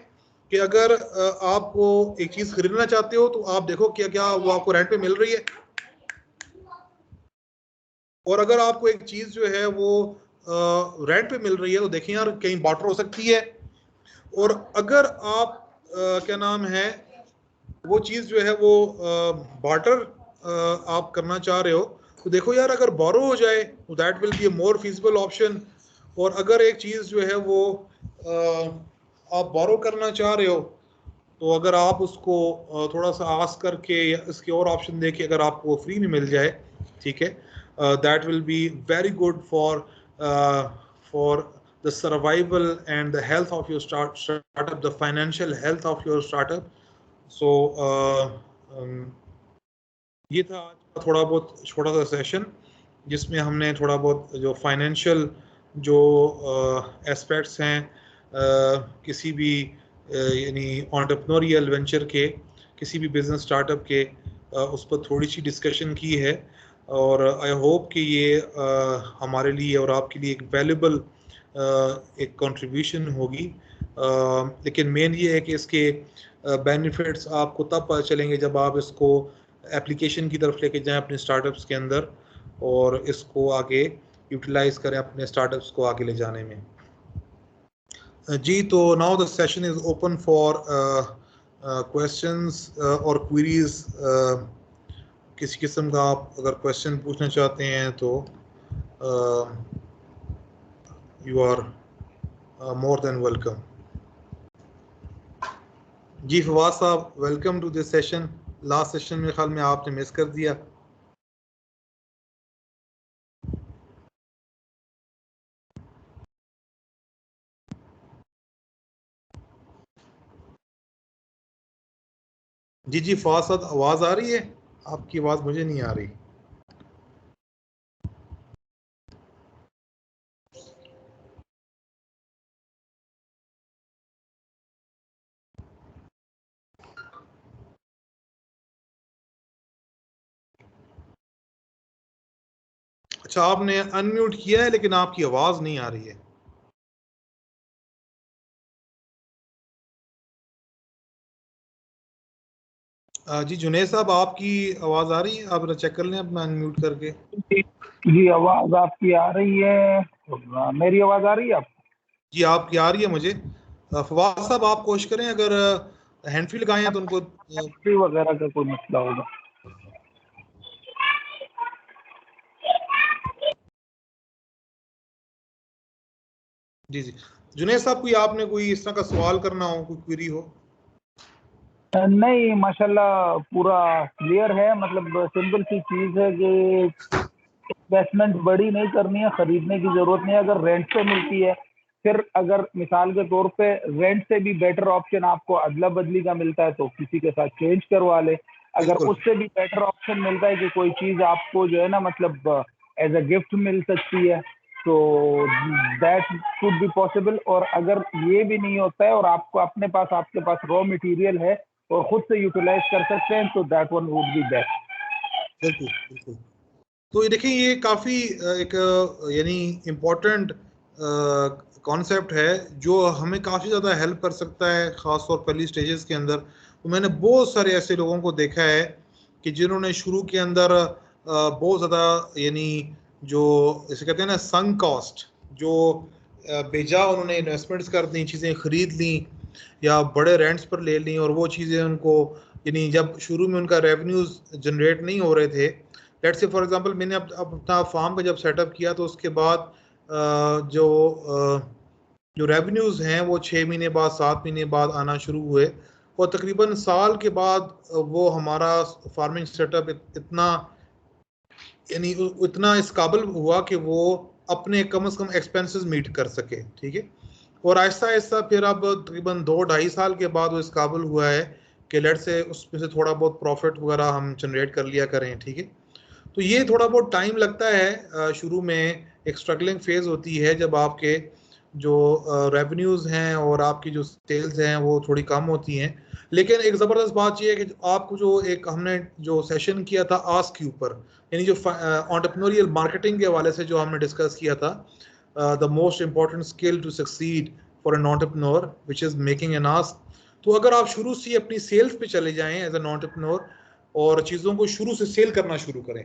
कि अगर आपको एक चीज खरीदना चाहते हो तो आप देखो क्या क्या वो आपको रेंट पे मिल रही है, और अगर आपको एक चीज जो है वो रेंट पे मिल रही है तो देखें यार कहीं बार्टर हो सकती है। और अगर आप क्या नाम है वो चीज जो है वो बार्टर आप करना चाह रहे हो तो देखो यार अगर बोरो हो जाए तो that will be A more feasible option. और अगर एक चीज जो है वो आप बोरो करना चाह रहे हो तो अगर आप उसको थोड़ा सा आस करके या इसके और ऑप्शन देके अगर आपको फ्री में मिल जाए, ठीक है, that will be very good for the survival and the health of your startup, the financial health of your startup. So ये था आज का थोड़ा बहुत छोटा सा सेशन जिसमें हमने थोड़ा बहुत जो फाइनेंशियल जो एस्पेक्ट्स हैं किसी भी यानी एंटरप्रेन्योरियल वेंचर के, किसी भी बिजनेस स्टार्टअप के, उस पर थोड़ी सी डिस्कशन की है। और आई होप कि ये हमारे लिए और आपके लिए एक वैल्यूबल एक कंट्रीब्यूशन होगी। लेकिन मेन ये है कि इसके बेनिफिट्स आपको तब पता चलेंगे जब आप इसको एप्लीकेशन की तरफ लेके जाएं अपने स्टार्टअप्स के अंदर और इसको आगे यूटिलाइज करें अपने स्टार्टअप्स को आगे ले जाने में। जी, तो now the session is open for questions और क्वेरीज। किसी किस्म का आप अगर क्वेश्चन पूछना चाहते हैं तो you are more than welcome. जी फवाद साहब, welcome to this session. Last session में ख्याल में आपने मिस कर दिया। जी जी फवाद साहब, आवाज़ आ रही है? आपकी आवाज़ मुझे नहीं आ रही। अच्छा, आपने अनम्यूट किया है लेकिन आपकी आवाज़ नहीं आ रही है। जी जुनेद साहब, आपकी आवाज़ आ रही है? आप चेक कर लें अपना अनम्यूट करके। जी, आवाज आपकी आ रही है। मेरी आवाज आ रही है आपको? जी आपकी आ रही है मुझे। फवाद साहब, आप कोशिश करें, अगर हैंड फ्री लगाए हैं तो उनको वगैरह का कोई मसला होगा। जी जी जुनेद साहब, कोई आपने कोई इस तरह का सवाल करना हो, कोई क्वेरी हो? नहीं, माशाल्लाह पूरा क्लियर है। मतलब सिंपल सी चीज है कि इन्वेस्टमेंट बड़ी नहीं करनी है, खरीदने की जरूरत नहीं है। अगर रेंट पे मिलती है, फिर अगर मिसाल के तौर पे रेंट से भी बेटर ऑप्शन आपको अदला बदली का मिलता है तो किसी के साथ चेंज करवा ले। अगर बिल्कुल उससे भी बेटर ऑप्शन मिलता है कि कोई चीज आपको जो है ना मतलब एज अ गिफ्ट मिल सकती है तो दैट कुड बी पॉसिबल। और अगर ये भी नहीं होता है और आपको अपने पास आपके पास रॉ मटेरियल है और खुद से यूटिलाइज कर सकते हैं तो that one would be best. बिल्कुल बिल्कुल। तो ये देखिए, ये काफ़ी एक यानी इम्पोर्टेंट कॉन्सेप्ट है जो हमें काफ़ी ज़्यादा हेल्प कर सकता है, ख़ासतौर पर अर्ली स्टेजेस के अंदर। तो मैंने बहुत सारे ऐसे लोगों को देखा है कि जिन्होंने शुरू के अंदर बहुत ज़्यादा यानी जो इसे कहते हैं ना संक कॉस्ट, जो बेजा उन्होंने इन्वेस्टमेंट्स कर दी, चीज़ें ख़रीद ली या बड़े रेंट्स पर ले ली, और वो चीज़ें उनको यानी जब शुरू में उनका रेवेन्यूज़ जनरेट नहीं हो रहे थे। लेट्स से फॉर एग्जांपल, मैंने अपना फार्म का जब सेटअप किया तो उसके बाद जो रेवेन्यूज़ हैं वो 6 महीने बाद 7 महीने बाद आना शुरू हुए, और तकरीबन साल के बाद वो हमारा फार्मिंग सेटअप इतना यानी इतना इस काबिल हुआ कि वो अपने कम से कम एक्सपेंसेस मीट कर सके। ठीक है, और आहिस्ता आहिस्ता फिर अब तकरीबन 2-2.5 साल के बाद वो इस काबिल हुआ है कि लेट से उसमें से थोड़ा बहुत प्रॉफिट वगैरह हम जनरेट कर लिया करें। ठीक है, तो ये थोड़ा बहुत टाइम लगता है। शुरू में एक स्ट्रगलिंग फेज होती है जब आपके जो रेवेन्यूज़ हैं और आपकी जो सेल्स हैं वो थोड़ी कम होती हैं। लेकिन एक ज़बरदस्त बात ये है कि आपको जो एक हमने जो सेशन किया था आस्क के ऊपर, यानी जो एंटरप्रेन्योरियल मार्केटिंग के हवाले से जो हमने डिस्कस किया था, the most important skill to succeed for an entrepreneur which is making an ask. तो अगर आप शुरू से अपनी सेल्स पे चले जाएं एज एन एंटरप्रेन्योर और चीज़ों को शुरू से सेल करना शुरू करें,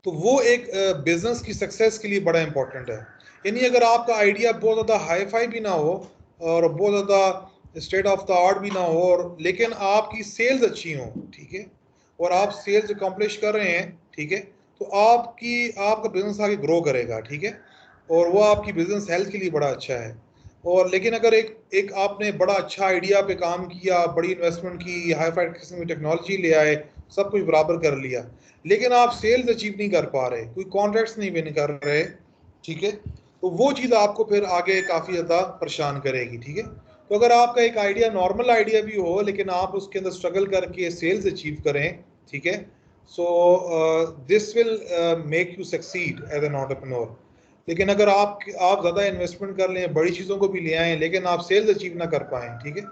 तो वो एक बिजनेस की सक्सेस के लिए बड़ा इंपॉर्टेंट है। यानी अगर आपका आइडिया बहुत ज़्यादा हाई फाई भी ना हो और बहुत ज़्यादा स्टेट ऑफ द आर्ट भी ना हो, और लेकिन आपकी सेल्स अच्छी हो, ठीक है, और आप सेल्स अकम्प्लिश कर रहे हैं, ठीक है, तो आपका बिजनेस आगे ग्रो करेगा। ठीक है, और वो आपकी बिजनेस हेल्थ के लिए बड़ा अच्छा है। और लेकिन अगर एक एक आपने बड़ा अच्छा आइडिया पे काम किया, बड़ी इन्वेस्टमेंट की, हाई फाई किस्म की टेक्नोलॉजी ले आए, सब कुछ बराबर कर लिया, लेकिन आप सेल्स अचीव नहीं कर पा रहे, कोई कॉन्ट्रैक्ट्स नहीं विन कर रहे, ठीक है, तो वो चीज़ आपको फिर आगे काफ़ी ज़्यादा परेशान करेगी। ठीक है, तो अगर आपका एक आइडिया नॉर्मल आइडिया भी हो लेकिन आप उसके अंदर स्ट्रगल करके सेल्स अचीव करें, ठीक है, so this will make you succeed as an entrepreneur. लेकिन अगर आप ज़्यादा इन्वेस्टमेंट कर लें, बड़ी चीज़ों को भी ले आएँ, लेकिन आप सेल्स अचीव ना कर पाएँ, ठीक है,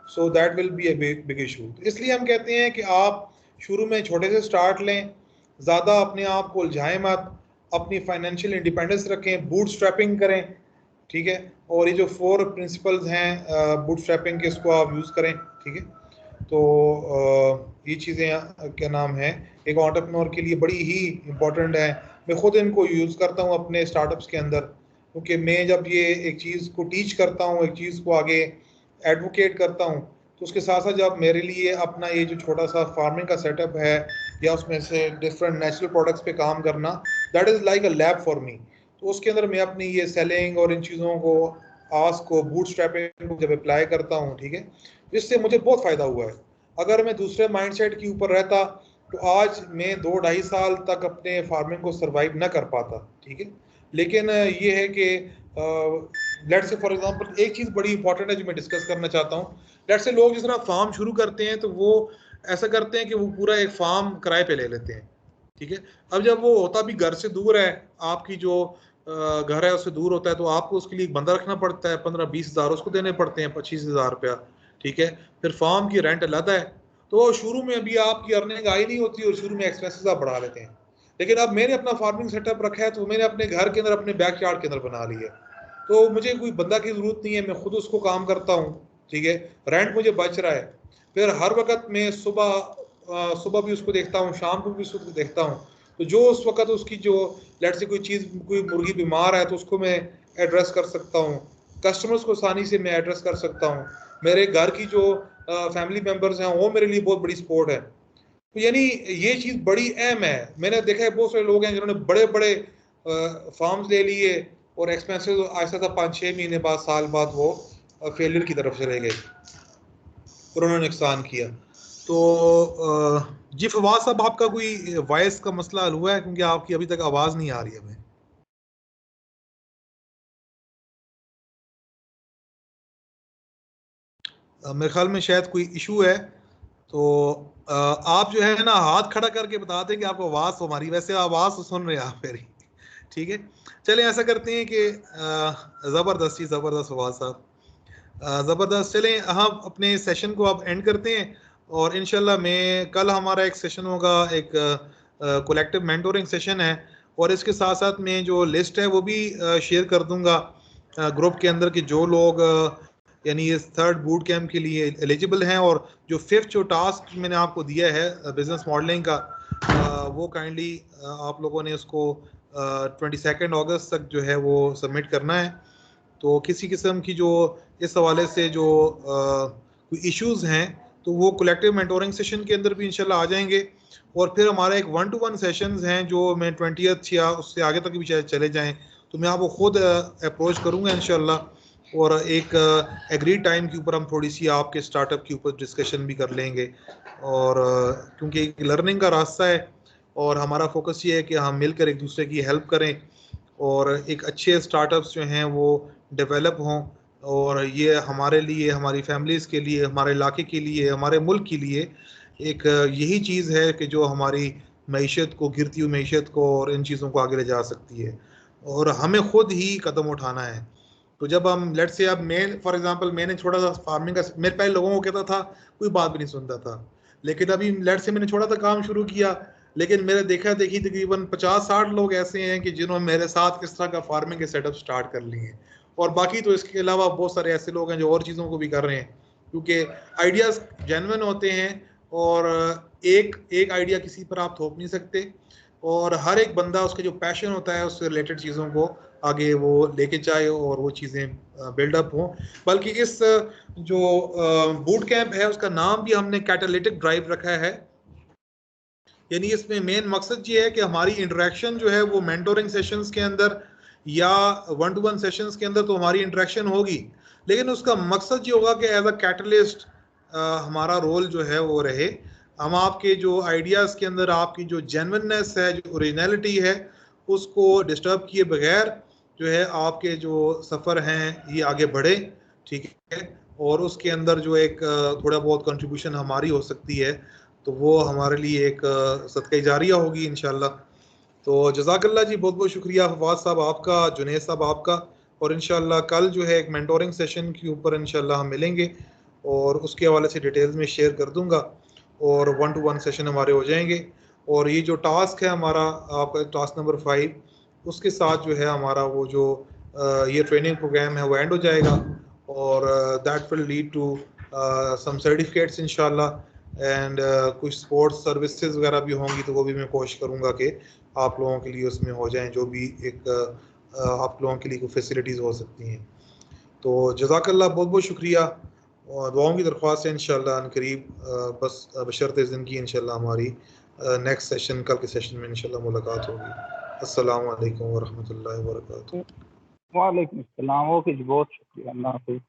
so that will be a big issue. इसलिए हम कहते हैं कि आप शुरू में छोटे से स्टार्ट लें, ज़्यादा अपने आप को उलझाएं मत, अपनी फाइनेंशियल इंडिपेंडेंस रखें, बूट स्ट्रैपिंग करें, ठीक है। और ये जो 4 प्रिंसिपल्स हैं बूट स्ट्रैपिंग के, इसको आप यूज़ करें, ठीक है। तो ये चीज़ें क्या नाम है, एक एंटरप्रेन्योर के लिए बड़ी ही इम्पोर्टेंट है। मैं खुद इनको यूज़ करता हूँ अपने स्टार्टअप्स के अंदर, क्योंकि मैं जब ये एक चीज़ को टीच करता हूँ, एक चीज़ को आगे एडवोकेट करता हूँ, तो उसके साथ साथ जब मेरे लिए अपना ये जो छोटा सा फार्मिंग का सेटअप है या उसमें से डिफरेंट नेचुरल प्रोडक्ट्स पे काम करना, that is like a lab for me. तो उसके अंदर मैं अपनी ये सेलिंग और इन चीज़ों को, आस्क को, बूट स्ट्रैपिंग को जब अप्लाई करता हूँ, ठीक है, इससे मुझे बहुत फ़ायदा हुआ है। अगर मैं दूसरे माइंडसेट के ऊपर रहता तो आज मैं 2-2.5 साल तक अपने फार्मिंग को सरवाइव ना कर पाता, ठीक है। लेकिन ये है कि लेट्स से फॉर एग्जांपल एक चीज़ बड़ी इंपॉर्टेंट है जो मैं डिस्कस करना चाहता हूँ। लेट्स से लोग जिस तरह फार्म शुरू करते हैं तो वो ऐसा करते हैं कि वो पूरा एक फार्म किराए पे ले लेते हैं, ठीक है। अब जब वो होता भी घर से दूर है, आपकी जो घर है उससे दूर होता है, तो आपको उसके लिए एक बंदा रखना पड़ता है, 15-20 हज़ार उसको देने पड़ते हैं, 25,000 रुपया, ठीक है। फिर फार्म की रेंट अलग है। तो शुरू में अभी आपकी अर्निंग आई नहीं होती और शुरू में एक्सपेंसेस आप बढ़ा लेते हैं। लेकिन अब मैंने अपना फार्मिंग सेटअप रखा है, तो मैंने अपने घर के अंदर, अपने बैक यार्ड के अंदर बना लिया, तो मुझे कोई बंदा की ज़रूरत नहीं है, मैं खुद उसको काम करता हूँ, ठीक है। रेंट मुझे बच रहा है। फिर हर वक्त मैं सुबह भी उसको देखता हूँ, शाम को भी उसको देखता हूँ। तो जो उस वक्त उसकी जो लेट से कोई चीज़, कोई मुर्गी बीमार है तो उसको मैं एड्रेस कर सकता हूँ, कस्टमर्स को आसानी से मैं एड्रेस कर सकता हूँ। मेरे घर की जो फैमिली मेम्बर्स हैं वो मेरे लिए बहुत बड़ी सपोर्ट है। तो यानी ये चीज़ बड़ी अहम है। मैंने देखा है बहुत सारे लोग हैं जिन्होंने बड़े बड़े फार्म्स ले लिए और एक्सपेंसेस ऐसा था 5-6 महीने बाद, साल बाद वो फेलियर की तरफ चले गए और उन्होंने नुकसान किया। तो जी फवाद साहब, आपका कोई वॉइस का मसला हल हुआ है, क्योंकि आपकी अभी तक आवाज़ नहीं आ रही है हमें। मेरे ख्याल में शायद कोई इशू है। तो आप जो है ना हाथ खड़ा करके बता दें कि आपको आवाज़ तो हमारी, वैसे आवाज़ तो सुन रहे हैं आप मेरी, ठीक है। चलें ऐसा करते हैं कि ज़बरदस्त ही ज़बरदस्त फवाद साहब, ज़बरदस्त। चलें हम अपने सेशन को अब एंड करते हैं, और इंशाल्लाह मैं कल हमारा एक सेशन होगा, एक कलेक्टिव मेंटोरिंग सेशन है, और इसके साथ साथ मैं जो लिस्ट है वो भी शेयर कर दूंगा ग्रुप के अंदर कि जो लोग यानी इस 3rd बूट कैंप के लिए एलिजिबल हैं, और जो 5th जो टास्क मैंने आपको दिया है बिजनेस मॉडलिंग का, वो काइंडली आप लोगों ने उसको 22 अगस्त तक जो है वो सबमिट करना है। तो किसी किस्म की जो इस हवाले से जो कोई इश्यूज हैं तो वो कलेक्टिव मेंटोरिंग सेशन के अंदर भी इंशाल्लाह आ जाएंगे। और फिर हमारा एक 1-to-1 सेशंस हैं जो मैं 20th या उससे आगे तक भी शायद चले जाएं, तो मैं आपको खुद अप्रोच करूंगा इंशाल्लाह, और एक एग्रीड टाइम के ऊपर हम थोड़ी सी आपके स्टार्टअप के ऊपर डिस्कशन भी कर लेंगे। और क्योंकि एक लर्निंग का रास्ता है और हमारा फोकस ये है कि हम मिलकर एक दूसरे की हेल्प करें और एक अच्छे स्टार्टअप्स जो हैं वो डेवलप हों, और ये हमारे लिए, हमारी फैमिलीज़ के लिए, हमारे इलाके के लिए, हमारे मुल्क के लिए एक यही चीज़ है कि जो हमारी मईशत को, गिरती हुई मईशत को और इन चीज़ों को आगे ले जा सकती है, और हमें खुद ही कदम उठाना है। तो जब हम लेट्स से, अब मैं फॉर एग्जांपल मैंने छोटा सा फार्मिंग का, मेरे पहले लोगों को कहता था, कोई बात भी नहीं सुनता था, लेकिन अभी लेट्स से मैंने छोटा सा काम शुरू किया, लेकिन मेरे देखा देखी तकरीबन 50-60 लोग ऐसे हैं कि जिन्होंने मेरे साथ इस तरह का फार्मिंग के सेटअप स्टार्ट कर लिए हैं। और बाकी तो इसके अलावा बहुत सारे ऐसे लोग हैं जो और चीज़ों को भी कर रहे हैं, क्योंकि आइडियाज़ जेन्युइन होते हैं, और एक एक आइडिया किसी पर आप थोप नहीं सकते, और हर एक बंदा उसका जो पैशन होता है उससे रिलेटेड चीज़ों को आगे वो लेके जाए और वो चीज़ें बिल्डअप हों। बल्कि इस जो बूट कैंप है उसका नाम भी हमने कैटालिटिक ड्राइव रखा है, यानी इसमें मेन मकसद ये है कि हमारी इंटरेक्शन जो है वो मेंटोरिंग सेशंस के अंदर या 1-to-1 सेशंस के अंदर तो हमारी इंटरेक्शन होगी, लेकिन उसका मकसद ये होगा कि एज अ कैटलिस्ट हमारा रोल जो है वो रहे। हम आपके जो आइडियाज़ के अंदर आपकी जो जेन्युइननेस है, जो ओरिजिनलिटी है, उसको डिस्टर्ब किए बगैर जो है आपके जो सफ़र हैं ये आगे बढ़े, ठीक है। और उसके अंदर जो एक थोड़ा बहुत कंट्रीब्यूशन हमारी हो सकती है, तो वो हमारे लिए एक सदका जारिया होगी इंशाल्लाह। तो जज़ाकल्लाह जी, बहुत बहुत शुक्रिया फवाद साहब आपका, जुनैद साहब आपका, और इंशाल्लाह कल जो है एक मेंटोरिंग सेशन के ऊपर इंशाल्लाह हम मिलेंगे, और उसके हवाले से डिटेल्स में शेयर कर दूंगा, और 1-to-1 सेशन हमारे हो जाएंगे। और ये जो टास्क है हमारा आपका टास्क नंबर 5, उसके साथ जो है हमारा वो जो ये ट्रेनिंग प्रोग्राम है वो एंड हो जाएगा, और that will lead to some certificates इंशाल्लाह, एंड कुछ स्पोर्ट्स सर्विसेज वगैरह भी होंगी, तो वो भी मैं कोशिश करूँगा कि आप लोगों के लिए उसमें हो जाएं, जो भी एक आप लोगों के लिए कोई फैसिलिटीज़ हो सकती हैं। तो जज़ाकल्लाह, बहुत बहुत शुक्रिया, और दुआओं की दरख्वास्त है इंशाल्लाह अनकरीब, बस बशर्ते ज़िंदगी इंशाल्लाह हमारी नेक्स्ट सेशन, कल के सेशन में इंशाल्लाह मुलाकात होगी। अस्सलामु अलैकुम व रहमतुल्लाहि व बरकातुहू। वालेकुम अस्सलाम। ओके जी, बहुत शुक्रिया। अल्लाह हाफिज़।